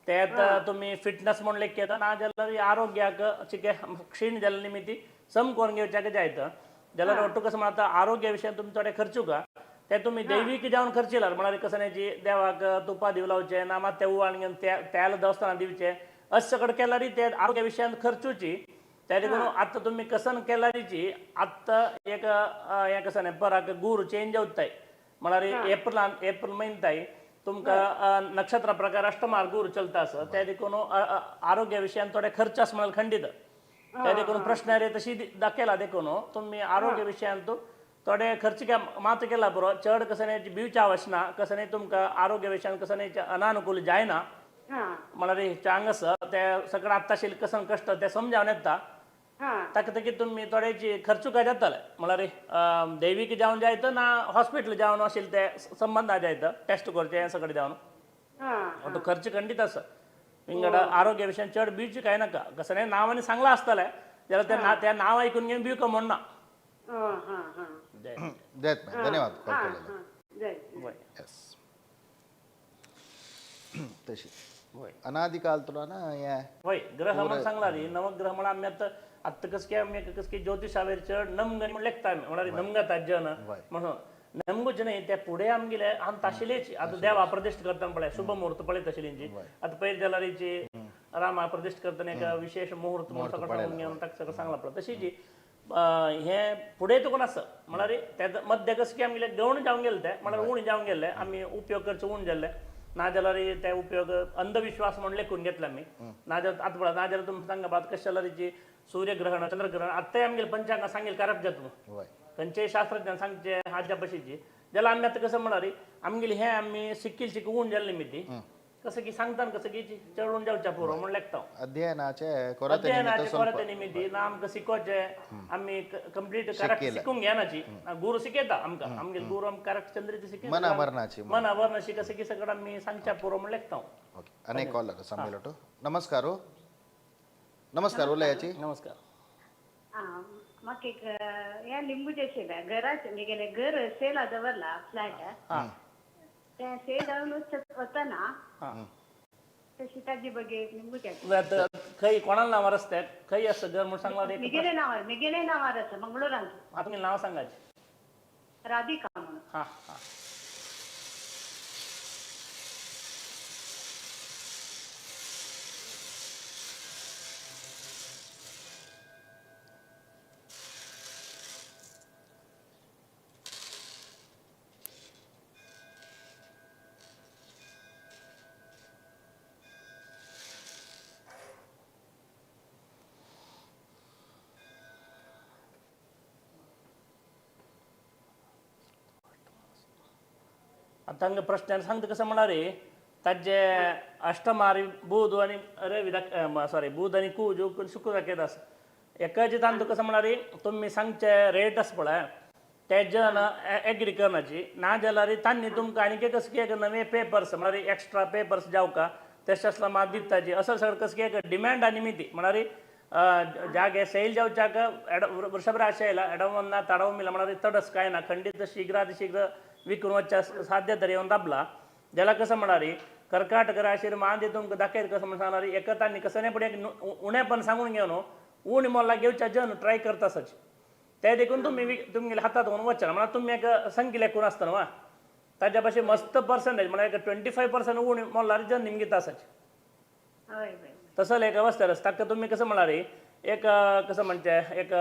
त्यात तुम्ही फिटनेस म्हण लेख येता ना जाल्यार आरोग्याक चिके क्षीण जाल्या निमित्ती सम करून घेवच्याक जायतं जाल्यार वाटतो कसं म्हणता आरोग्या विशयान तुम्ही थोडे खर्चू का ते तुम्ही दैवीक जावन खर्चिलार म्हळ्यार कसं नाही जी देवाक तुपा दिव लावचे ना मात ते उवाळून त्याला देवस्थानात दिवचे अशें सगळं केल्यारी ते आरोग्या विशयान खर्चूची त्या देखून आत्ता तुम्ही कसन केल्यारीची आत्ता एक हें कसं नाही पराक गुरू चेंज जावताय म्हळ्यार एप्रिल म्हयन्याताय तुमकां नक्षत्रा प्रकार अष्टमार गुरू चलता आसा त्या देखून आरोग्या विशयान थोडे खर्च आसा म्हळ्यार खंडित त्या देखून प्रश्नारे तशी दाखयला देखून तुम्ही आरोग्य विशयान तू थोडे खर्च मात केला बरो चड कसं नाही भिवच्या आवश्यना कसं नाही तुमकां आरोग्य विशयान कसं नाही अनानुकूल जायना म्हळ्यार चांग आसा ते सगळं आत्ताशील कसन कष्ट ते समजावन येता ताका तकी तुम्ही थोडेची खर्चू काय जाताले म्हळ्यार दैवीक जावन जायतं ना हॉस्पिटल जावन असेल ते संबंधा जायतं टेस्ट करचे हें सगळें जावन तो खर्च खंडीत आसा विंगड आरोग्य विशयान चड भिवची काय नाका कसं नाही नावांनी सांगला आसतलें जाल्यार त्या नांव ऐकून घेवन भिवका म्हणना देत धन्यवाद कॉल केलेला येस तशी अनादिकाल तुला ना या होय ग्रह म्हणून सांगला री नवग्रह म्हणून आम्ही आता कसं काय आम्ही कसं काय ज्योतिषावेर चड नमगणी म्हणून लेखता आम्ही म्हळ्यार नमगता जन म्हणून नमगूच नाही त्या पुढे आमगेले आम ताशिलेची आता देवा प्रतिष्ठ करतना पळय शुभ मुहूर्त पळय तशिलेंची आता पयर जाल्यारीची रामा प्रतिष्ठ करतना एक विशेष मुहूर्त म्हणून सगळं सांगून घेवन ताका सगळं सांगला पळय तशी जी हे पुढे तो कोण आसा म्हळ्यार त्या मध्य कसं की आमगेले गवण जावन गेले ते म्हळ्यार उणी जावन गेले आमी उपयोग करचे उण जाल्ले ना जाल्यार ते उपयोग अंधविश्वास म्हणून लेखून घेतला आमी ना जाल्यार आतां पळय ना जाल्यार तुमकां सांगा बात कशें जाल्यार सूर्यग्रहण चंद्रग्रहण आत्ताय आमगेले पंचांगां सांगेल करप जाता खंयचेय शास्त्रज्ञान सांगचे हाज्या भशेची जाल्यार आमी आतां कसं म्हळ्यार आमगेली हें आमी सिक्कील शिक उण जाल्ली निमित्ती कसं की सांगता कसं की चढून जावच्या पुरो म्हण लेखता अध्ययनाचे कोरते निमित्ती ना आमकां शिकोवचे आमी कंप्लीट करेक्ट शिकूंक घेनाची गुरू शिकयता आमकां आमगे गुरू आमकां करेक्ट चंद्रिती शिकयता मनावरणाची कसं की सगळं आमी सांगच्या पुरो म्हण लेखता अनेक कॉलर सांगलो नमस्कार नमस्कार उलयाची नमस्कार म्हाका एक ह्या लिंबूचे आशिल्ले घराचे म्हगेले घर सेला दवरला फ्लॅट ते सेल वतना तशी ताजी बगे लिंबूचे खंय कोणाला नांवार आसता खंय आसा घर म्हणून सांगला मिगेले नांवार आसा मंगळुरांत तुमगे नांव सांगाचे राधिका म्हणून हां आता हांगा प्रश्न सांगता कसं म्हणारे ताजे अष्टमारी बुध आणि रवी सॉरी बुध आणि कुज शुक्र दाखयत आसा एकाची तांतू कसं म्हणारे तुम्ही सांगचे रेट आसा पळय ते जन एग्री करनाची ना जाल्यार तांणी तुमकां आनी कसं की एक नवे पेपर्स म्हळ्यार एक्स्ट्रा पेपर्स जावका तशें आसल्यार मात दिताची असं सगळं कसं की एक डिमांड निमित्ती म्हळ्यार जागे सैल जावच्याक वृषभ राशी आयला एडवना तडव मिला म्हळ्यार तडस काय ना खंडित शीघ्रातिशीघ्र विकून वचच्या साध्य तरी येवन दाबला जाल्यार कसं म्हळ्यार कर्काटक राशीर मांदी तुमकां दाखयत कसं म्हणून सांगणार एका तांणी कसं नाही पुढे उणें पण सांगून घेवन उण मोल्ला घेवच्या जन ट्राय करता सच ते देखून तुम्ही तुमगेले हातात घेवन वचना म्हळ्यार तुमी एक संख्या लेखून आसतना वा ताज्या भाशेन मस्त पर्संटेज म्हळ्यार एक 25% उण मोल्लार जन निमगीत आसच हय हय तसं एक अवस्था आसा ताका तुम्ही कसं म्हणला रे एक कसं म्हणचे एक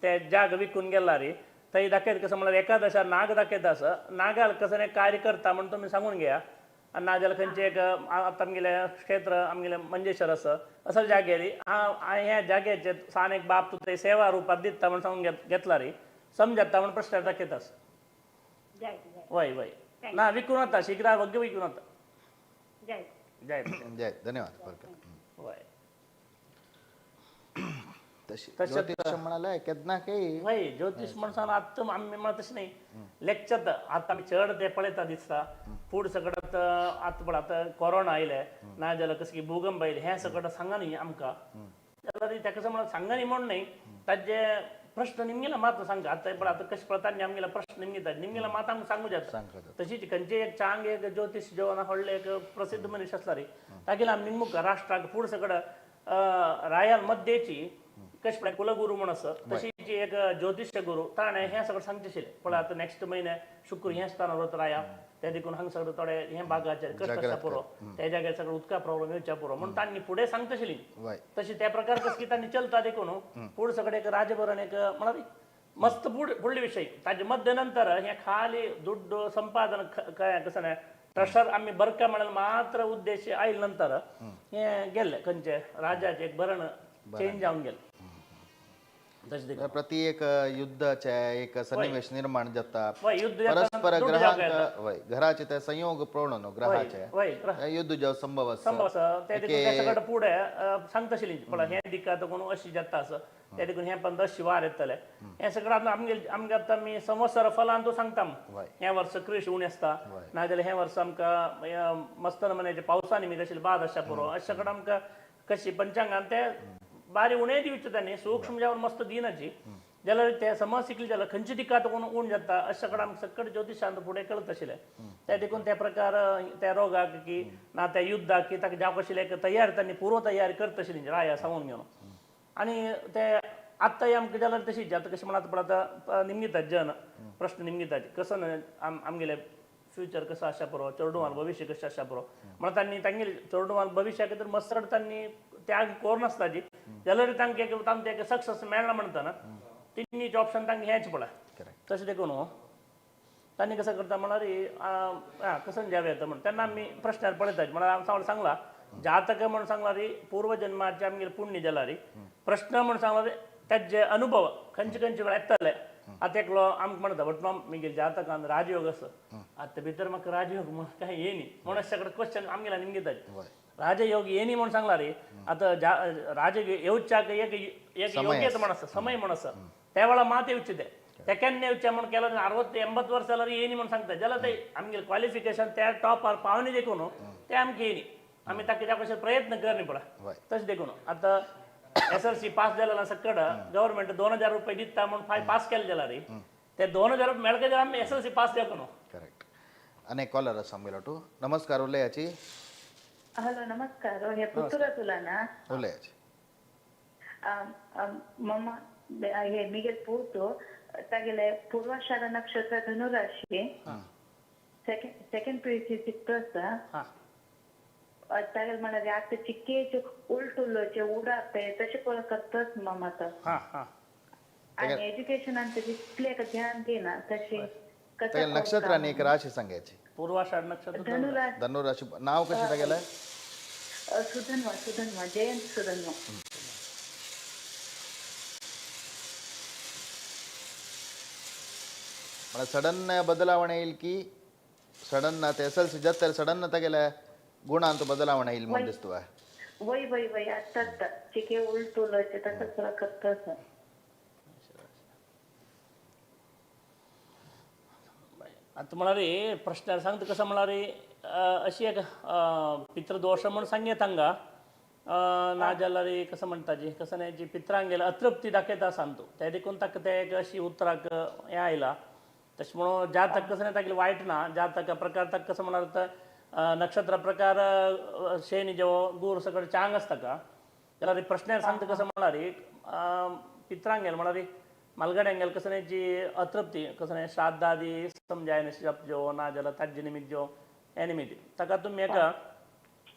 ते जाग विकून गेला रे थंय दाखयत कसं म्हणल्यार एकादशा नाग दाखयत आसा नागाल कसं एक कार्य करता म्हणून तुमी सांगून घेया आनी नाजाल्यार खंयचे एक आतां आमगेले क्षेत्र आमगेले मंजेश्वर आसा असो जाग्यार ह्या जाग्याचे सान एक बाप तूं थंय सेवा रुपात दिता म्हणून सांगून घेतला रे समजता म्हणून प्रश्न दाखयत आसा जय जय वय वय ना विकून वता शीघ्र वग्गे विकून वता जय जय जय धन्यवाद बरं का वय तशी तशें ज्योतिष म्हणाले केदना काही वय ज्योतिष म्हणून सांग आतां आमी म्हणटा तशें न्ही लेक्चर आतां आमी चड ते पळयता दिसता फूड सकट आतां पळय आतां कोरोना आयले ना जाल्यार कसली भूकंप आयले हें सकट सांगा न्ही आमकां जाल्यार तेका कसं म्हणून सांगा न्ही म्हण न्ही ताजे प्रश्न निमगेला मात सांगता आतां पळय आतां कशें पळयता न्ही आमगेला प्रश्न निमगेला मात आमकां सांगूं जाता तशीच खंयचे एक चांग एक ज्योतिष जेवण व्हडले एक प्रसिद्ध मनीस आसला रे तागेला आमी निमूक राष्ट्राक फूड सकट रायल मध्येची कशें पळय कुलगुरू म्हण आसा तशी जी एक ज्योतिश्य गुरू ताणें हें सगळें सांगचें आशिल्लें पळय आतां नेक्स्ट म्हयने शुक्र हें स्थान व्रत राया ते देखून हांगा सगळें थोडे हें भागाचेर कश्ट आसता पुरो त्या जाग्यार सगळें उदका प्रॉब्लेम येवच्या पुरो म्हणून तांणी फुडें सांगता आशिल्लीं तशी त्या प्रकार कसं की तांणी चलता देखून फूड सगळें एक राजभरण एक म्हणाली मस्त फुडले विशय ताजे मध्य नंतर हें खाली दुड्ड संपादन कसं न्ही ट्रशर आमी बरका म्हणाल मात्र उद्देश आयल नंतर हें गेल्ले खंयचे राजाचें एक भरण चेंज जावन गेलें प्रति एक युद्धाचे एक सन्निवेश निर्माण जाता युद्ध परस्पर ग्रहांक वय घराचे ते संयोग प्रवण न्हू ग्रहाचे युद्ध जो संभव आसा ते देखून सगळं पुढे सांगता आशिल्लीं पळय हें दिकात कोण अशी जाता आसा ते देखून हें 15 वार येतले हें सगळें आतां आमगे आतां आमी संवत्सर फलान तो सांगता हें वर्स कृश उणी आसता नाजाल्यार हें वर्स आमकां मस्त नमुन्याचे पावसा निमित्त आशिल्ले बाद आसा पुरो अशें सगळें आमकां कशी पंचांगान ते बारी उणें दिवचे तांणी सूक्ष्म जावन मस्त दिनाची जाल्यार ते समज शिकले जाल्यार खंयची दिका कोण उण जाता अशें सगळें आमकां सकट ज्योतिशांत फुडें कळत आशिल्लें ते देखून ते प्रकार त्या रोगाक की ना त्या युद्धाक की ताका जावं आशिल्लें एक तयार तांणी पूर्व तयारी करता आशिल्ली राया सांगून घेवन आनी ते आत्तांय आमकां जाल्यार तशीच आतां कशें म्हणटा पळय आतां निमगितात जन प्रश्न निमगिताचे कसो आमगेले फ्युचर कसो आसा पुरो चेडूवान भविश्य कशें आसा पुरो म्हणून तांणी तांगेले चेडूवान भविश्या खातीर मस्त तांणी त्याग कोरनासता जी जाल्यार तांकां एक सक्सेस मेळना म्हणटा तिन्नीच ऑप्शन तांकां हेंच पळय तशें देखून तांणी कसं करता म्हळ्यार कसं जेव येता म्हण तेन्ना आमी प्रश्नार पळयतात म्हळ्यार हांव सांगलां जातक म्हणून सांगला रे पूर्व जन्माचे आमगेले पुण्य जाला रे प्रश्न म्हणून सांगला रे तेजे अनुभव खंयचे खंयचे वेळा येतले आतां एकलो आमकां म्हणटा बट म्हगेले जातकान राजयोग आसा आतां भितर म्हाका राजयोग म्हण कांय येनी म्हणून सगळे क्वेश्चन आमगेल्या निमगिताचे राजयोग येनी म्हणून सांगला रे आतां राजयोग येवच्याक एक योग्यत म्हण आसा समय म्हण आसा त्या वेळा मात येवचे ते केन्ना येवचे म्हण केलो 60-80 वर्स जाल्यार येनी म्हण सांगता जाल्यार ते आमगेले क्वॉलिफिकेशन त्या टॉपार पावनी देखून ते आमकां येनी आमी ताका त्या कशें प्रयत्न करनी पळय तशें देखून आतां SLC पास जाल्यार सकट गव्हर्मेंट 2000 रुपये दिता म्हण पास केले जाल्यार रे ते 2000 रुपये मेळके जाल्यार आमी SLC पास जावं न्हू करेक्ट अनेक कॉलर आसा आमगेलो नमस्कार उलयाची हॅलो नमस्कार हे पुतुरात उलयना उलयाची मम्मा हे मिगेल पूतू तागेले पूर्वाषाढ नक्षत्र धनुराशी सेकंड PUC सिक्स तागेले म्हळ्यार आतां चिक्केचे उलटुल्लोचे उडापे तशें पळय करतात मम्मा तो आनी एज्युकेशनान तेजी तितलें ध्यान दिना तशें नक्षत्रांनी एक राशी सांगायची पूर्वाषाढ नक्षत्र धनुराशी नाव कशें तागेलें सुधन्वा जयंत सुधन्वा सडन बदलावಣೆ येईल की सडन आता SLC जाता सडन तागेले गुणांत बदलावಣೆ येईल म्हणून दिसतो वय वय वय आत्ता चिके उलटुलोचे तसंच सगळं करतात आतां म्हळ्यार प्रश्नार सांगता कसं म्हळ्यार अशी एक पितृदोश म्हणून सांगे तांकां नाजाल्यार कसं म्हणटा जी कसं न्ही जी पित्रांक गेल्या अतृप्ती दाखयता सांगतो ते देखून ताका ते एक अशी उतराक हें आयला तशें म्हणून जातक कसं न्ही तागेलें वायट ना जातक प्रकार ताका कसं म्हळ्यार नक्षत्र प्रकार शेनी जेव्हा गुर सगळं चांग असतं का त्याला रे प्रश्न सांगतं कसं मला रे पित्रांगेल मला रे मलगड्यांगेल कसं नाही जी अतृप्ती कसं नाही श्राद्धादी समजायने शब्द जो ना ज्याला ताज्य निमित्त जो एनिमिती तका तुम्ही एक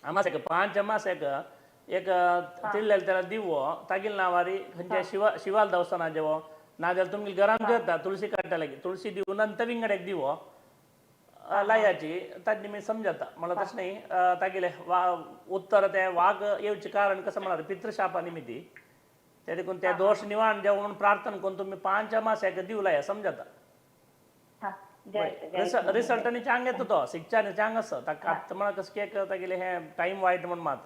अमास एक 5 अमास एक तिळलेलं त्याला दिवो तागील नावारी खंयच्या शिवाल देवस्थाना जेव्हा ना जाल्यार तुमगे घरान करता तुळशी काडटा तुळशी दिवू नंतर विंगड एक दिवो लायाची ताजे मी समजता मला तसं नाही तागेले उत्तर ते वाघ येवचे कारण कसं म्हणणार पितृशापा निमित्ती त्या देखून त्या दोष निवारण जेव्हा म्हणून प्रार्थना करून तुम्ही 5 अमास एक दिव लाया समजता हा जय रिझल्ट आणि चांग येतो तो शिक्षण चांग असं ताका मला कसं केक तागेले हे टाइम वाईट म्हणून मात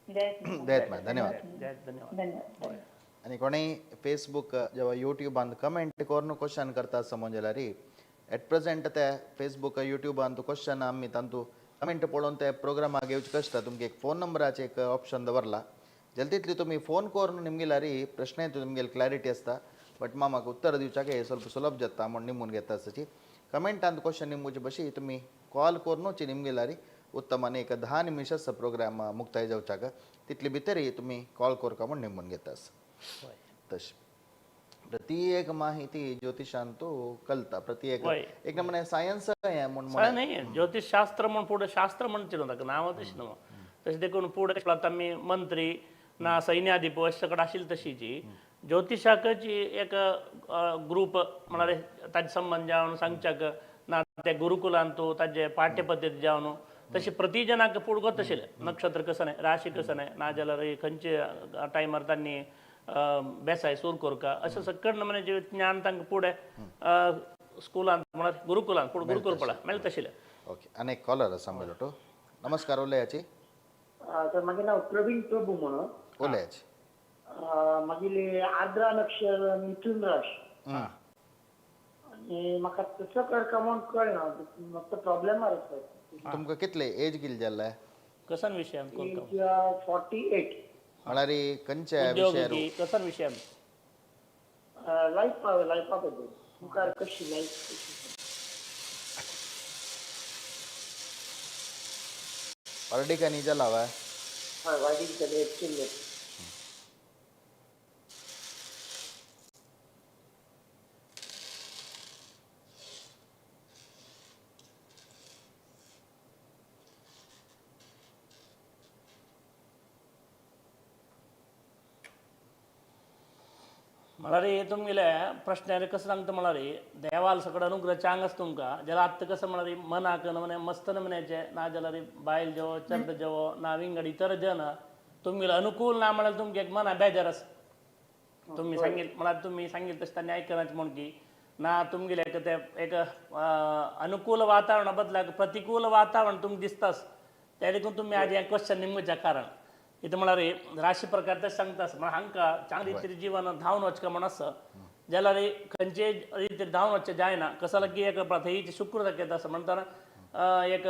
जय देत मा धन्यवाद धन्यवाद धन्यवाद आणि कोणी फेसबुक जेव्हा यूट्यूबान कमेंट करून क्वेश्चन करता समजला री एट प्रेजेंट ते फेसबुक यूट्यूबान तो क्वेश्चन आम्ही तांतू कमेंट पळोवन ते प्रोग्रामाक येवचे कष्ट तुमगे एक फोन नंबराचे एक ऑप्शन दवरला जल्दीतली तुम्ही फोन करून निमगेला री प्रश्न तुमगेल क्लॅरिटी असता बट म्हाका उत्तर दिवचाके ಸ್ವಲ್ಪ सुलभ जाता म्हण निमून घेता आसची कमेंटांत क्वेश्चन निमूचे बशी तुम्ही कॉल करूनच निमगेला री उत्तम आणि एक 10 निमिषाच प्रोग्राम मुक्ताय जावचाक तितली भितरी तुम्ही कॉल करका म्हण निमून घेतास तशी प्रति एक माहिती ज्योतिषांतू कळता प्रति एक नमूने सायन्स आहे म्हणून नाही ज्योतिष शास्त्र म्हणून पुढे शास्त्र म्हणतील नाव तशी नव तशी देखून पुढे तुम्ही मंत्री ना सैन्याधिपती सगळं असेल तशीची ज्योतिषाची एक ग्रुप म्हणाले ताजे संबंध जावन सांगच्याक ना त्या गुरुकुलांतू ताजे पाठ्यपद्धती जावन तशी प्रति जनाक पुढे गोत तशें नक्षत्र कसं नाही राशी कसं नाही ना जाल्यार खंयचे टायमार तांणी बेसाय सूर करका अशें सकट नमुने जे ज्ञान तांकां फुडें स्कुलांत म्हळ्यार गुरुकुलांत फुडें गुरुकुल पडला मेळटा तशें ओके अनेक कॉलर आसा म्हजो नमस्कार उलयाची तर मागे नाव प्रवीण प्रभू म्हणून उलयाची मागीर आर्द्रा नक्षत्र मिथुन राशी आणि म्हाका तसो करता म्हणून कळना फक्त प्रॉब्लेमार आसा तुमकां कितले एज कितली जाल्ला कसन विशयान एज 48 म्हळ्यार खंयच्या विशयार उद्योगी कसन विशयान लायफा बद्दल मुखार कशी लायफ ऑलरेडी नी जाला हय हय वायडीक जाले केल्ले मला रे तुमगेले प्रश्न कसं सांगता मला रे देवाल सगळं अनुग्रह चांगस तुमका ज्याला आत्ता कसं म्हणा रे मनाक नमने मस्त नमन्याचे ना ज्याला रे बायल जेवो चर्द जेवो ना विंगड इतर जन तुमगेले अनुकूल ना म्हणाल तुमगे एक मना बेजार आसा तुम्ही सांगितलं मला तुम्ही सांगितलं तसं त्यांनी ऐकण्याचं म्हणून की ना तुमगेले एक अनुकूल वातावरण बदलाक प्रतिकूल वातावरण तुमक दिसतास त्या देखून तुम्ही आज एक क्वेश्चन निमच्या कारण इथं मला रे राशी प्रकार तसं सांगतास मला हांका चांगली तरी जीवन धावून वचका म्हण असं ज्याला रे खंयचे रीती धावून वचचे जायना कसाला की एक थंयचे शुक्र दाखयता असं म्हणटाना एक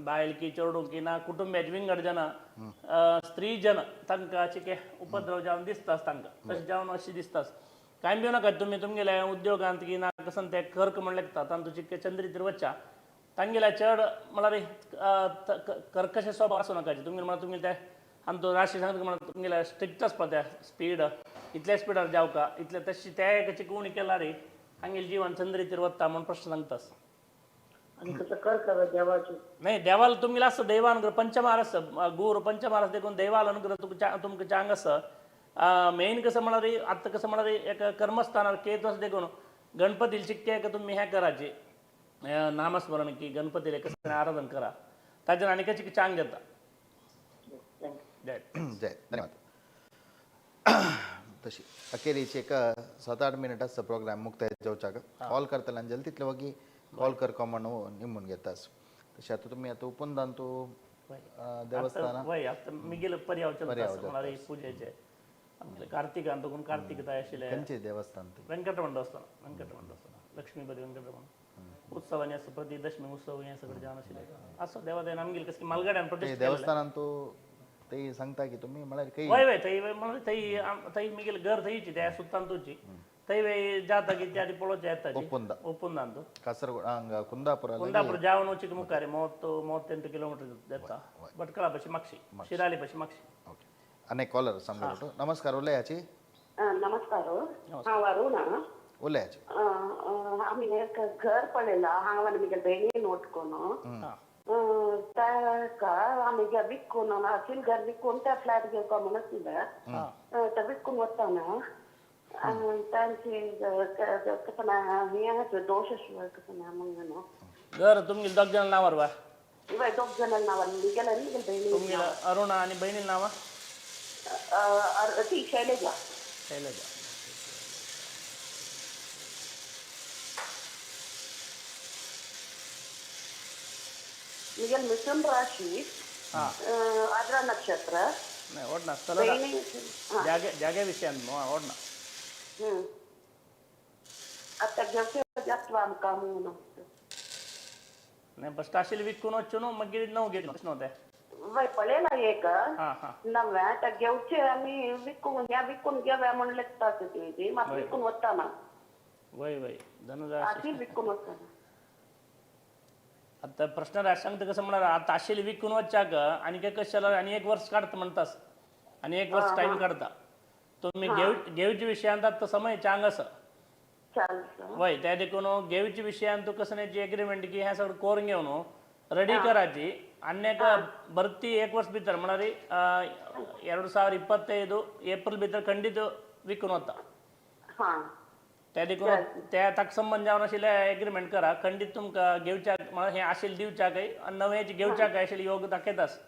बायल की चेडूं की ना कुटुंबाचे विंगड जन स्त्री जन तांकां चिके उपद्रव जावन दिसतास तांकां तशें जावन अशें दिसतास कांय भिवू नाका तुमी तुमगेल्या उद्योगांत की ना कसन ते कर्क म्हण लेखता तांतू चिके चंद्रीतिर वच्चा तांगेल्या चड म्हळ्यार कर्कशे स्वभाव आसूं नाका तुमगे म्हळ्यार तुमी ते आनी तो राशी सांगता म्हळ्यार तुमगेल्या स्ट्रिक्ट आसपा ते स्पीड इतल्या स्पिडार जावका इतले तशी त्या एक चिकवणी केला रे हांगेल जीवन चंद्रीतिर वता म्हणून प्रश्न सांगतास आणि कसं करता देवाचे नाही देवाला तुमगेला असं दैवानुग्रह पंचमार असं गुरु पंचमार असं देखून दैवाल अनुग्रह तुमकां चांग असं मेन कसं म्हळ्यार रे आत्ता कसं म्हळ्यार एक कर्मस्थानार केत असं देखून गणपतीला चिक्के तुम्ही हें कराचे नामस्मरण की गणपतीला कसं आराधन करा ताच्यान आनी कशी चांग जाता जय जय धन्यवाद तशी अखेरीची एक 7-8 मिनिटाचा प्रोग्राम मुक्ताय जावचाक कॉल करतले आनी जल्दी तितले वगी कॉल करको म्हणून निमून घेतास तशें आतां तुमी आतां उपंदान तूं देवस्थानां वय आता मी गेलो पर्यावरण पूजेचे आपले कार्तिकांत कोण कार्तिकताय आशिल्ले खंयचें देवस्थान तें व्यंकटमंड असताना लक्ष्मीपती व्यंकटरमण उत्सवानी असं प्रति दशमी उत्सव हे सगळं जावन आशिल्ले असं देवादायन आमगेले कसं मालगाड्यान प्रतिश्ठा देवस्थानान तूं ते सांगता की तुम्ही म्हळ्यार काही वय वय थंय म्हळ्यार थंय मी गेले घर थंयची त्या सुत्तान तुजी ತೈವೆ ಜಾತಕ ಇತ್ಯಾದಿ ಪೊಳಚ ಎತ್ತಾಜಿ ಒಪ್ಪುಂದ ಒಪ್ಪುಂದ ಅಂದು ಕಾಸರಗೋಡು ಹಂಗ ಕುಂದಾಪುರ ಕುಂದಾಪುರ ಜಾವನ ಚಿಕ್ಕ ಮುಕ್ಕಾರಿ 38 ಕಿಲೋಮೀಟರ್ ಎತ್ತ ಭಟ್ಕಳ ಬಸಿ ಮಕ್ಷಿ ಶಿರಾಲಿ ಬಸಿ ಮಕ್ಷಿ ಓಕೆ अनेक कॉलर समजा नमस्कार उल्ले याची नमस्कार हांव अरुणा उल्ले याची आमी एक घर पळयला हांगा आमगे बहिणीन वटकून ताका आमगे विकून आशिल्लें घर विकून त्या फ्लॅट घेवपा म्हणून आशिल्लें ते विकून वताना तांची हें दोश आशिल्लो कसं म्हणून घर तुमगे दोग जण नावार वा इवाय दोग जाणां नांवार निगेल निगेल बहिणी तुमगे अरुणा आणि बहिणी नावा ती शैलेजा शैलजा निगेल मिथुन राशी आद्रा नक्षत्र नाही ओढना चल बहिणी जागे विषयान ओढना आता घेवचे जास्त आमकां म्हणून नाही फस्ट आशिल्लें विकून वच्चून मागीर नव घेतलो तशें नव्हतें वय पळयला एक हां हां नव्या आता घेवचे आमी विकून विकून घेवया म्हणून लेखता ती म्हाका विकून वताना वय वय धनुराशी आशिल विकून वताना आता प्रश्न सांगता कसं म्हणणार आता आशिल्लें विकून वच्चाक आनी कशाला आणि 1 वर्ष काढता म्हणतास आणि 1 वर्ष टाइम काढता तुम्ही घेवच्या विशयांत आता समय चांग आसा चालतं वय त्या देखून घेवच्या विशयांत तू कसं नाही एग्रीमेंट की ह्या सगळं करून घेवन रेडी करायची अन्यक ಬರ್ತಿ 1 ವರ್ಷ भितर म्हणारी 2025 ಏಪ್ರಿಲ್ भितर खंडित विकून होता हां त्या देखून त्या ताका संबंध जावन आशिल्ले एग्रीमेंट करा खंडित तुमकां घेवच्याक म्हळ्यार हें आशिल्लें दिवच्याकय आनी नवें घेवच्याक आशिल्लें योग दाखयतास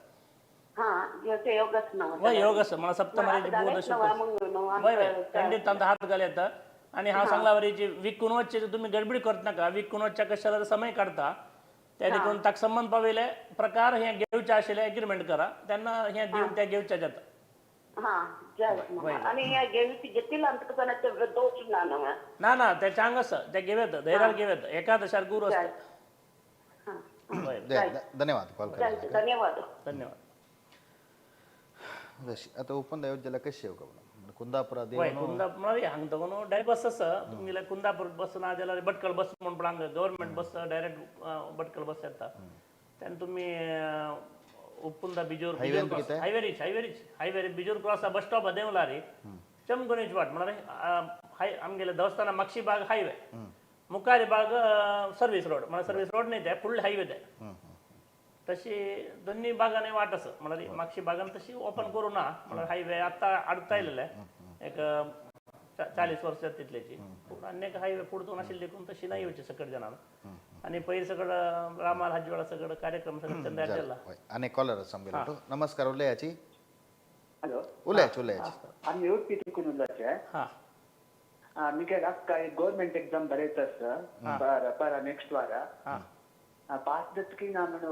हां घेवचे योगच ना वय योग आसा म्हळ्यार सप्तमारी बुध शुक्र वय वय खंडित तांचा हात घाल येता आनी हांव सांगला वरी विकून वच्चे तुम्ही गडबडी करता नाका विकून वच्च्या कशाला समय काढता त्या देखून ताका संबंध पाविले प्रकार हे घेवचे आशिल्ले एग्रीमेंट करा तेन्ना हे दिवन त्या घेवच्या जाता हां जाय आणि हे घेवची घेतिला अंत कसं ते दोष ना नव्या ना ना ते चांग आसा ते घेवेत धैर्याल घेवेत एकादशार गुरु असता वय धन्यवाद कॉल केला धन्यवाद धन्यवाद जशी आता ओपन दैवत जला कशी येऊ का कुंदापुर वय कुंदा म्हणारी हांग तगोन डायरेक्ट बस आसा तुमगेल्या कुंदापूर बस ना जाल्यार भटकळ बस म्हण पण हांगा गव्हर्नमेंट बस डायरेक्ट भटकळ बस येता तेन्ना तुमी उप्पुंदा बिजोर हायवे बिजोर क्रॉस बस स्टॉप देवला रे चमगणेश वाट म्हणारे आमगेले देवस्थाना मागशी भाग हायवे मुखारी भाग सर्वीस रोड म्हळ्यार सर्वीस रोड न्ही ते फुल हायवे ते तशी दोन्ही भागाने वाट आसा म्हळ्यार मागची भागान तशी ओपन करूं ना म्हळ्यार हायवे आतां आडता आयलेले एक 40 वर्सां तितलेची पूण आनी हायवे पुढतून आशिल्ली देखून तशी नाही येवची सकट जनान आणि पयर सकट रामाल हाजवाडा सकट कार्यक्रम सकट तयार केला अनेक कॉलर समजा नमस्कार उल्ले याची हॅलो उल्ले याची आम्ही येवपी तिकून उरलाचे हां ಮಿಗೆ ಅಕ್ಕ ಗೌರ್ಮೆಂಟ್ ಎಕ್ಸಾಮ್ ಬರೀತಸ್ ಪರ ನೆಕ್ಸ್ಟ್ ವಾರ पास दत्की ನಾನು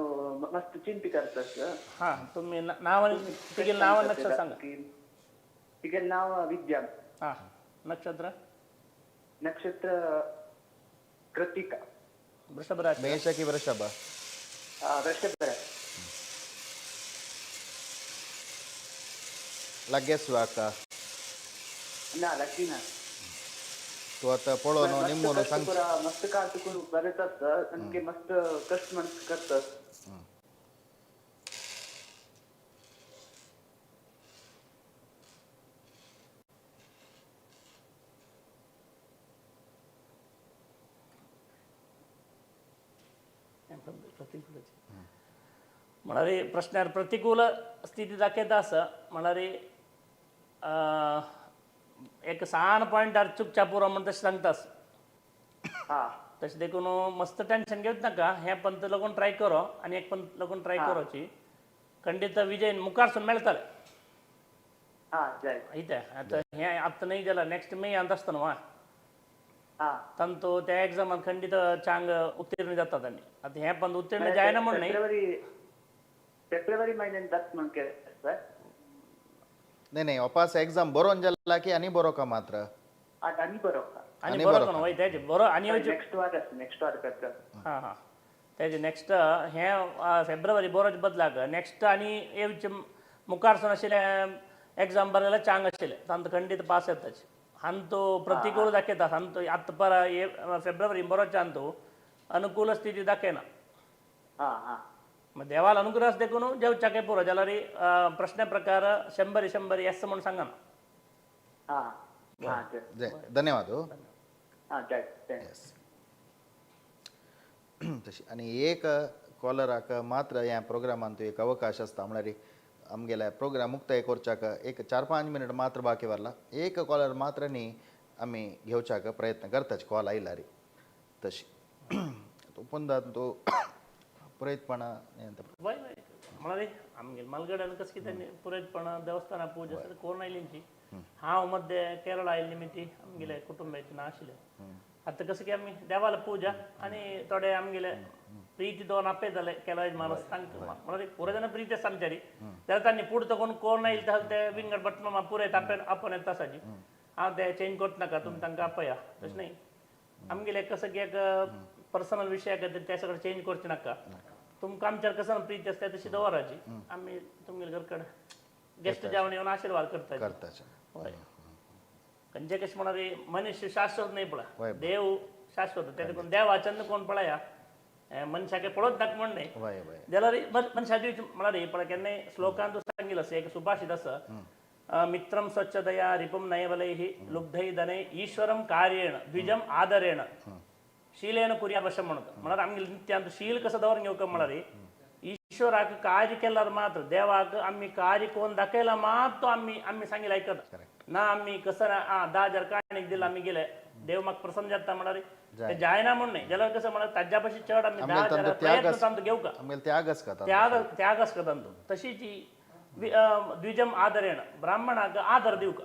मस्त चिंती करतस हां तुम्ही नाव तिगेल नाव नक्षत्र सांगा तिगेल नाव विद्या हां नक्षत्र कृतिका वृषभ राशी मेष की वृषभ वृषभ लगेच वाका ना लक्ष्मीना तू आता पळोवन निम्मून सांग मस्त काळ तिकून बरेतस नमगे मस्त कष्ट मन करतस म्हळ्यार प्रश्नार प्रतिकूल स्थिती दाखयता आसा म्हळ्यार एक सान पॉयंटार चुकच्या पुरो म्हण तशें सांगतास तशें देखून मस्त टेन्शन घेवच नाका हें पंत लागून ट्राय करो आनी एक पंत लागून ट्राय करोची खंडीत विजय मुखारसून मेळटले इथे आतां हें आतां न्ही जाल्यार नेक्स्ट मे अंत आसता न्हू तांतो त्या एग्जामात खंडीत चांग उत्तीर्ण जातात आनी आतां हें पंत उत्तीर्ण जायना म्हण न्ही फेब्रुवारी महिन्यात जात म्हण नाही नाही वापस एग्जाम बरोवन जाला की आनी बरो का मात्र आनी बरो आनी बरो करून वय तेजे बरो आनी नेक्स्ट वार करता हां हां तेजे नेक्स्ट हें फेब्रुवारी बरोच बदलाक नेक्स्ट आनी येवचे मुखारसून आशिल्ले एग्जाम बरयल्यार चांग आशिल्ले तांत खंडीत पास येताचे अंतू प्रतिकूल दाखयता अंतू आत्ता पर फेब्रुवारी बरोच्या अंतू अनुकूल स्थिती दाखयना हा हा मग देवाला अनुग्रह देखून जेवच्याके पुरो जाल्यार प्रश्न प्रकार 100 येस म्हणून सांगा ना हा हा जय धन्यवाद हो हा जय येस तशी आणि एक कॉलराक मात्र ह्या प्रोग्रामांत एक अवकाश आसता म्हळ्यार आमगेल्या प्रोग्राम मुक्ताय करच्याक एक 4-5 मिनिट मात्र बाकी वरला एक कॉलर मात्र न्ही आमी घेवच्याक प्रयत्न करताच कॉल आयला रे तशी पुंदात तो पुरयतपणा वय वय म्हळ्यार आमगे मलगड्यान कस कितें पुरयतपणा देवस्थाना पूजा कोण आयलींची हांव मध्ये केरळ आयिल्ली निमित्ती आमगेले कुटुंबाचे ना आशिल्ले आतां कसं की आमी देवाला पूजा आनी थोडे आमगेले प्रीती दोन आपयताले केलोय माणूस तांकां म्हळ्यार पुरो जाणां प्रीती आसा आमच्यारी जाल्यार तांणी पुढे तकून कोण येईल ते विंगड बटन पुरयत आपण येता तासाची हांव ते चेंज करता नाका तुमी तांकां आपया तशें न्ही आमगेले कसं की एक पर्सनल विशय ते सगळें चेंज करचे नाका तुमकां आमच्यार कसं प्रीती आसता तशी दवराची आमी तुमगेले घरकडे गेस्ट जेवण येवन आशिर्वाद करता हय खंयचे कशें म्हणारे मनुष्य शाश्वत नाही पळय देव शाश्वत ते देखून देवाचंद कोण पळया मनशाके पळोवच नाका म्हण न्ही जाल्यार मनशाची म्हळ्यार पळय केन्नाय श्लोकांत सांगिल्लो आसा एक सुभाशीत आसा मित्रं स्वच्छतया रिपुं नैवलैः लुब्धैधनै ईश्वरं कार्येण द्विजम आदरेण शीलेन कुर्या वशम म्हणत म्हळ्यार आमी नित्यांत शील कसं दवरून घेवक म्हळ्यार ईश्वराक कार्य केल्यार मात्र देवाक आमी कार्य कोण दाखयला मात तो आमी सांगिल्लें आयकता ना आमी कसं 10,000 काणीक दिला आमी गेले देव म्हाका प्रसन्न जाता म्हळ्यार ते जायना म्हण न्ही जाल्यार कसं म्हळ्यार ताज्या पाशी चड आमी 10,000 प्रयत्न तांचो घेवका त्याग आसता तांचो तशी ती द्विजम आदरेण ब्राह्मणाक आदर दिवका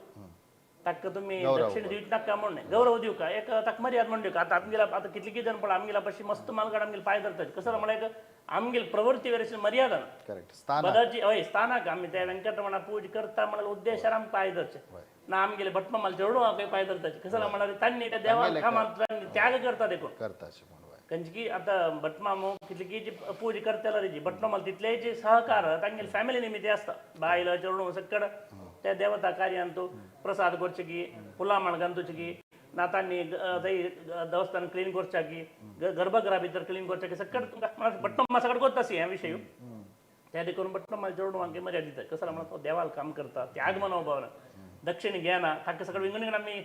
ताका तुमी दक्षिण दिवच नाका म्हण न्ही गौरव दिवका एक ताका मर्याद म्हण दिवका आतां आमगेला आतां कितले कितें जाण पळय आमगेला पाशी मस्त मालगाड आमगेले पांय धरतात कसं म्हळ्यार आमगेली प्रवृत्ती वेरेशी मर्यादा बदाची हय स्थानाक आमी ते वेंकटरमणा पूज करता म्हळ्यार उद्देशार आमकां पांय धरचे ना आमगेले भटमामाल चेडूं हांव पांय धरताचे कसं म्हळ्यार तांणी त्या देवाक कामांत तांणी त्याग करता देखून खंयची आतां भटमामो कितलीची पूज करतलो रेजी भटमामाल तितलेची सहकार तांगेले फॅमिली निमित्त आसता बायल चेडूं सकट त्या देवता कार्यांत प्रसाद करचे की फुलां माळ घालचे की ना तांणी थंय देवस्थान क्लीन करच्या की गर्भगृहा भितर क्लीन करच्या की सकट तुमकां भटमामा सकट करता सी हे विशय त्या देखून भटमामाल चेडूं हांगे मर्याद दिता कसं म्हळ्यार तो देवाल काम करता त्याग मनोभावना दक्षिण घेना ताका सकट विंगड आमी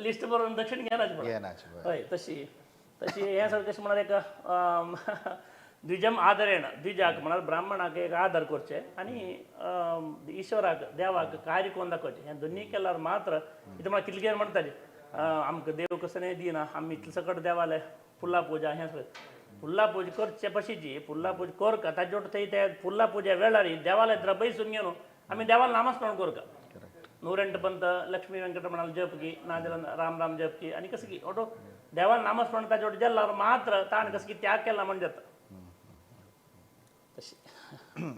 लिस्ट बरोवन दक्षिण घेनाची हय तशी हे सगळें कशें म्हळ्यार एक द्विजम आदरेण द्विजाक म्हळ्यार ब्राह्मणाक एक आदर करचे आनी ईश्वराक देवाक कार्य कोण दाखोवचें हें दोनी केल्यार मात्र इथं म्हळ्यार कितले म्हणटाले आमकां देव कसो न्ही दिना आमी इतले सकट देवाले फुल्ला पुजा हें सगळें फुल्ला पूज करचे पशीची फुल्ला पूज करका ताजे थंय ते फुल्ला पुजा वेळार देवाला जर बैसून घेवन आमी देवाला नामस्मरण करका 108 पंत लक्ष्मी वेंकटरमणाल जप की नाजाल्यार राम राम जप की आनी कसं की ओटो देवाला नामस्मरण ताजे जाल्यार मात्र ताणें कसं की त्याग केला म्हण जाता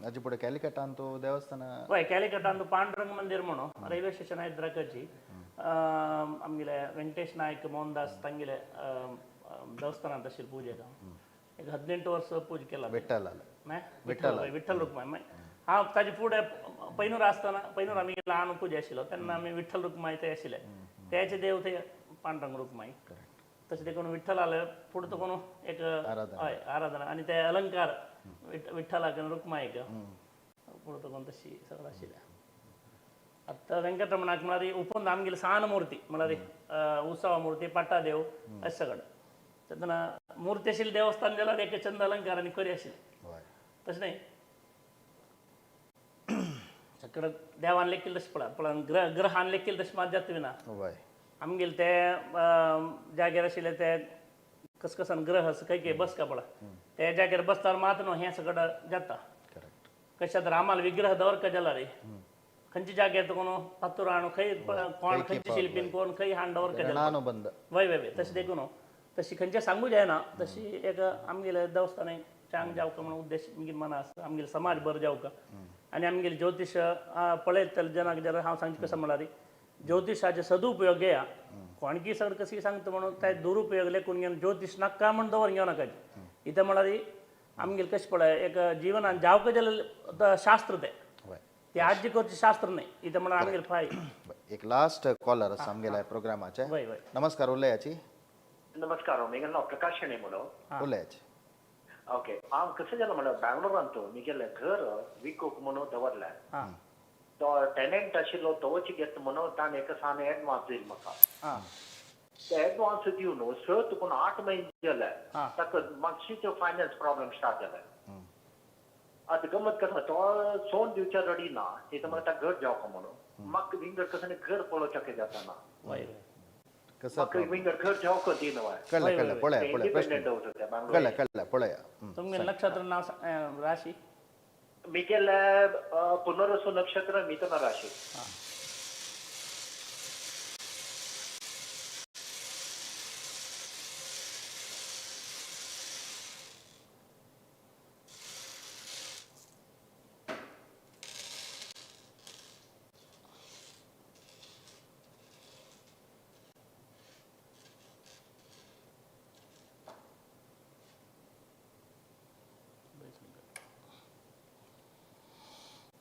हाजे फुडें कॅलिकटान तो देवस्थान हय कॅलिकटान पांडुरंग मंदिर म्हणून रेल्वे स्टेशन हैदराबादची आमगेले वेंकटेश नायक मोहनदास तांगेले देवस्थानांत आशिल्ले पुजेक एक 18 वर्स पूज केला विठ्ठल रुक्माई हांव ताजे फुडें पैनूर आसतना पैनूर आमी ल्हान पुजा आशिल्लो तेन्ना आमी विठ्ठल रुक्माई थंय आशिल्ले तेचे देव थंय पांडुरंग रुक्माई तशें देखून विठ्ठलाले फुडें तकून एक हय आराधना आनी ते अलंकार विठ्ठलाक रुक्माईक फुडें तकून तशी सगळें आशिल्लें आतां वेंकटरमणाक म्हळ्यार उपून आमगेली सान मुर्ती म्हळ्यार उत्सवा मुर्ती पट्टादेव अशें सगळें तेन्ना मुर्ती आशिल्ली देवस्थान जाल्यार एक चंद अलंकार आनी करी आशिल्ली तशें न्ही सकट देवान लेखिल्लें तशें पळय ग्रहान लेखिल्लें तशें मात जाता ना आमगेले ते जाग्यार आशिल्ले ते कसकसान ग्रह खंय बसका पळय त्या जाग्यार बसल्यार मात न्हू हें सगळें जाता कशें आतां रामाल विग्रह दवरका जाल्यार खंयच्या जाग्यार कोण फातर हाडून खंय कोण खंयचे शिल्पीन कोण खंय हाडून दवरका जाल्यार वय वय तशें देखून तशी खंयचें सांगूं जायना तशी एक आमगेले देवस्थान चांग जावका म्हणून उद्देश मना आसता आमगेले समाज बरो जावका आनी आमगेले ज्योतिश पळयत जनाक जाल्यार हांव सांगचें कशें म्हळ्यार ज्योतिषाचे सदुपयोग घेया कोणकी सगळें कशी सांगता म्हणून ते दुरुपयोग लेखून घेवन ज्योतिश नाका म्हण दवर घेवं नाका इथं म्हळ्यार आमगेले कशें पळय एक जिवनान जावका जाल्यार शास्त्र ते आजी करचें शास्त्र न्ही इथं म्हळ्यार आमगेले फाय एक लास्ट कॉलर आसा आमगेल्या प्रोग्रामाचे. वय वय नमस्कार, उलयाची. नमस्कार मेगल नाव प्रकाश शेणे म्हणून. उलयाची. ओके हांव कसं जालें म्हणल्यार बँगलोरांत म्हगेलें घर विकूंक म्हणून दवरलें. हां तो टेनंट आशिल्लो तोच घेता म्हणून ताणें एका सान एडवान्स दिलो म्हाका. हां ते एडवान्स दिवन 7 म्हयने जाले हां. ताका मातशीं फायनान्स प्रॉब्लेम स्टार्ट जाले. आतां गमत कसा तो सोन दिवच्या रेडी ना तिथं म्हाका घर जावका म्हणून म्हाका विंगर कसं घर पळोवच्या जाता ना. वय वय कसं म्हाका विंगर घर जावका दिना कळलं कळलं पळया पळया प्रश्न इंडिपेंडंट उरता त्या कळलं बँगलोर. कळलं पळया. तुमगे नक्षत्र नाव राशी मिगेल पुनर्वसु नक्षत्र मिथुन राशी.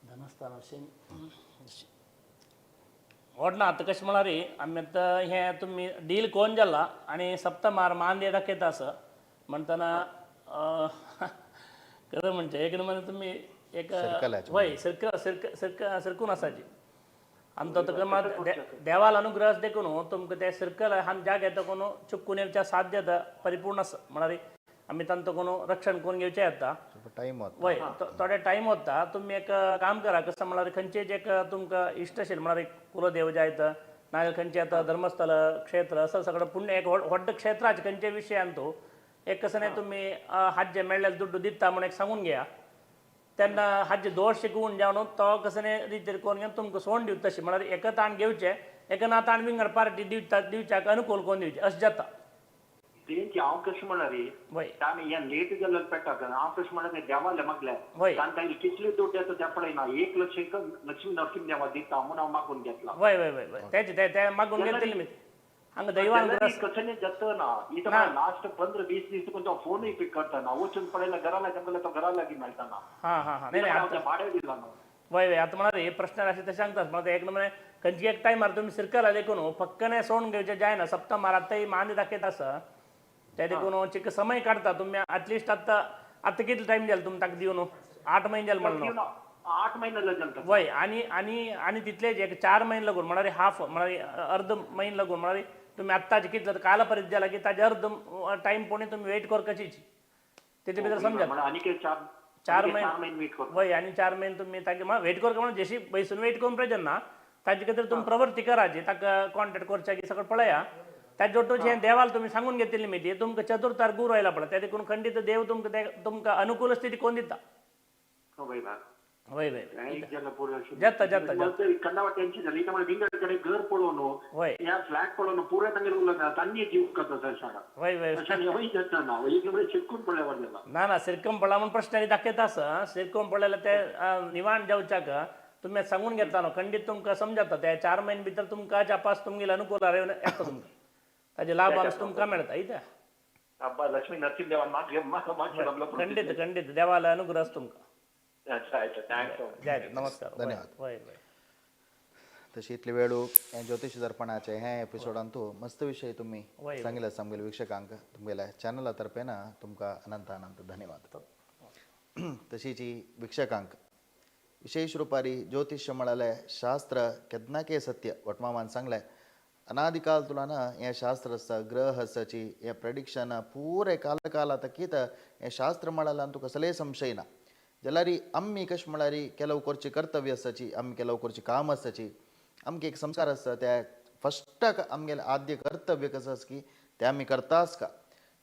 धनस्थान असेल ओडना आता कशें म्हळ्यार आमी आतां हें तुमी डील कोण जाला आनी सप्तमार मांदे दाखयता असं म्हणटना खरें म्हणजे एक नंबर तुमी एक सर्कलाचें. वय सरकून आसाची आनी तो तुका देवाल अनुग्रह देखून तुमकां ते सर्कल आनी जाग येता कोण चुकून येवच्या साध्यता परिपूर्ण आसा म्हळ्यार आमी तांचो कोण रक्षण करून घेवचें येता. टाइम वता. वय थोडे टायम वता तुमी एक काम करा कसं म्हळ्यार खंयचेच एक तुमकां इश्ट आशिल्लें म्हळ्यार एक कुलदेव जाय नाजाल्यार खंयचें आतां धर्मस्थळ क्षेत्र असं सगळं पुण्य एक व्हड क्षेत्राचे खंयचे विशयान तूं एक कसं नाही तुमी हाजे मेळ्ळेले दुड्डू दिता म्हणून एक सांगून घेया तेन्ना हाजे दोष शिकवून जावन तो कसं नाही रितीर करून घेवन तुमकां सोडून दिवं तशें म्हळ्यार एका ताण घेवचें एका ना ताण विंगड पार्टी दिवच्याक अनुकूल करून दिवचें अशें जाता. तेंची हांव कशें म्हळ्यार वय आमी हें लेट जाल्यार पेटाक हांव कशें म्हळ्यार देवाले मागलें वय तांकां कितले दुड्ड येता तें पळयना 1 लक्ष लक्ष्मी नरसिंह देवा दिता म्हणून हांव मागून घेतला. वय वय वय वय तेचे ते मागून घेतले मी हांगा दैवान कसं जाता ना इथं लास्ट 15-20 दीस तुका तो फोनूय पिक करता ना वचून पळयला घरा लागीं तो घरा लागीं मेळटा ना. हां हां हां नाही भाडें दिला ना. वय वय आता म्हणाले हे प्रश्न असे ते सांगतात मला एक नंबर खंयची एक टायमार तुम्ही सिरकला देखून फक्कने सोडून घेवचे जायना सप्तमार आतां मांदी दाखयत आसा ते देखून चिक समय काढता तुम्ही ॲटलिस्ट आता किती टाइम जाल तुमी ताका दिवन 8 महिने जाल म्हणून 8 महिने लागले. वय आणि आणि आणि तितलेच एक 4 महिने लागून म्हळ्यार हाफ म्हळ्यार अर्ध महिने लागून म्हळ्यार तुम्ही आत्ताचे कितले काल पर्यंत जाला की ताजे अर्ध टाइम पोणी तुम्ही वेट कर कशीची तेचे भितर समजा आणि 4 महिने वय आणि 4 महिने तुम्ही ताका वेट करता म्हणून जशी बैसून वेट करून पाहिजे ना ताजे खातीर तुम्ही प्रवृत्ती कराची ताका कॉन्टॅक्ट करच्या की सगळं पळया त्या जोडटोचे हें देवाल तुमी सांगून घेतिल्ली मिती तुमकां चतुर्थार गुरू आयला पळय त्या देखून खंडीत देव तुमकां अनुकूल स्थिती कोण दिता. वय वय जाता जाता कन्नावा टेन्शन झाली त्यामुळे विंगडकडे घर पळोवन वय या फ्लॅट पळोवन पुरे तांगे तांनी जीव करता शाळा वय वय ना एक चिटकून पडल्यावर गेला ना ना सिरकम पडला म्हणून प्रश्न दाखयता आसा सिरकम पडलेलं ते निवाण जावच्याक तुम्ही सांगून घेतला न्हू खंडीत तुमकां समजता ते 4 महिने भितर तुमकां चापास तुमगेले अनुकूल येता तुमकां ताजे लाभ आमकां तुमकां मेळटा इथे लक्ष्मी नरसिंह देवान खंडीत खंडीत देवाला अनुग्रह तुमकां. थँक्स. नमस्कार धन्यवाद. वय वय तशी इतले वेळू हे ज्योतिष दर्पणाचे हे एपिसोडान तू मस्त विषय तुम्ही वय. सांगितले आमगेले वीक्षकांक तुमगेल्या चॅनला तर्फे ना तुमकां अनंत अनंत धन्यवाद. तशीच ही वीक्षकांक विशेष रुपारी ज्योतिष्य म्हळ्यार शास्त्र केदनाके सत्य वटमामान सांगले अनादिकाल तुला ना हे शास्त्र आसा ग्रह आसाची हे प्रेडिक्शन पुरे काल आतां कितें हे शास्त्र म्हळ्यार तुका कसलेय संशय ना जाल्यार आमी कशें म्हळ्यार केलो करची कर्तव्य आसाची आमी केलो करची काम आसाची आमकां एक संस्कार आसता त्या फस्टाक आमगेलें आद्य कर्तव्य कसं आसा की ते आमी करताच का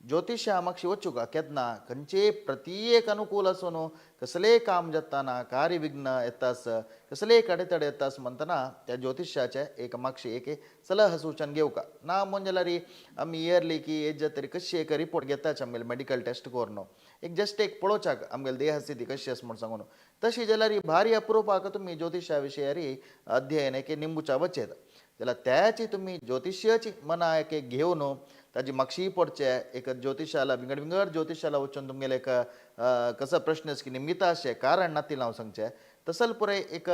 ज्योतिषा मागशी वचूं का केदना खंयचे प्रत्येक अनुकूल आसून कसलेय काम जाताना कार्य विघ्न येतास कसलेय कडेतडे येतास म्हणटना त्या ज्योतिषाचे एक मागशी एक सलह सूचन घेवं का ना म्हण जाल्यार आमी इयरली की हेज तरी कशी एक रिपोर्ट घेताच आमगेले मेडिकल टेस्ट करून एक जस्ट एक पळोवच्याक आमगेली देह स्थिती कशी आसा म्हूण सांगून तशी जाल्यार भारी अप्रुपाक तुमी ज्योतिषा विशयार अध्ययन एक निंबूच्या वचेत जाल्यार त्याची तुमी ज्योतिष्याची मना एक घेवन ताजी मागशी पडचे एक ज्योतिशाला विंगड ज्योतिशाला वचून तुमगेले एक कसो प्रश्न की निमित्त अशें कारण नातिल हांव सांगचें तसल पुरे एक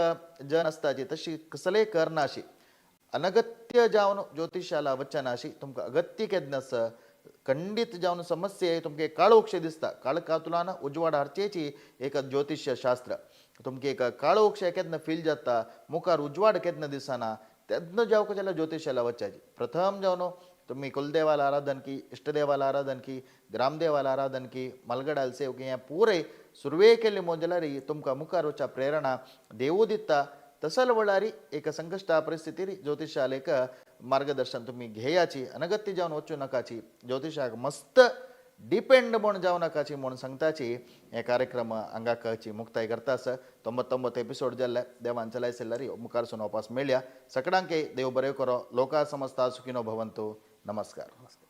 जन आसता जी तशी कसलेय करना अशी अनगत्य जावन ज्योतिषाला वचन अशी तुमकां अगत्य केन्ना आसा खंडित जावन समस्या तुमकां एक काळोख शे दिसता काळकातुलान उजवाड हाडचेची एक ज्योतिष्य शास्त्र तुमकां एक काळोख शे केन्ना फील जाता मुखार उजवाड केन्ना दिसना तेन्ना जावं जाल्यार ज्योतिषाला वचाची प्रथम जावन तुम्ही कुलदेवाला आराधन की इष्टदेवाला आराधन की ग्रामदेवाला आराधन की मलगडाल सेव की हें पुरे सुरवे केल्ले मोजल्यारी तुमकां मुखार वचा प्रेरणा देवू दिता तसल वळारी एक संकष्ट परिस्थितीर ज्योतिषालेक मार्गदर्शन तुम्ही घेयाची अनगत्य जावन वचूं नाकाची ज्योतिषाक मस्त डिपेंड म्हण जावं नाकाची म्हूण सांगताची हे कार्यक्रम हांगाची मुक्ताय करता आसा 99 एपिसोड जाल्ले देवान चलायसल्यारी मुखारसून वापस मेळया सगळ्यांक देव बरें करो लोका समस्ता सुखिनो भवंतु नमस्कार.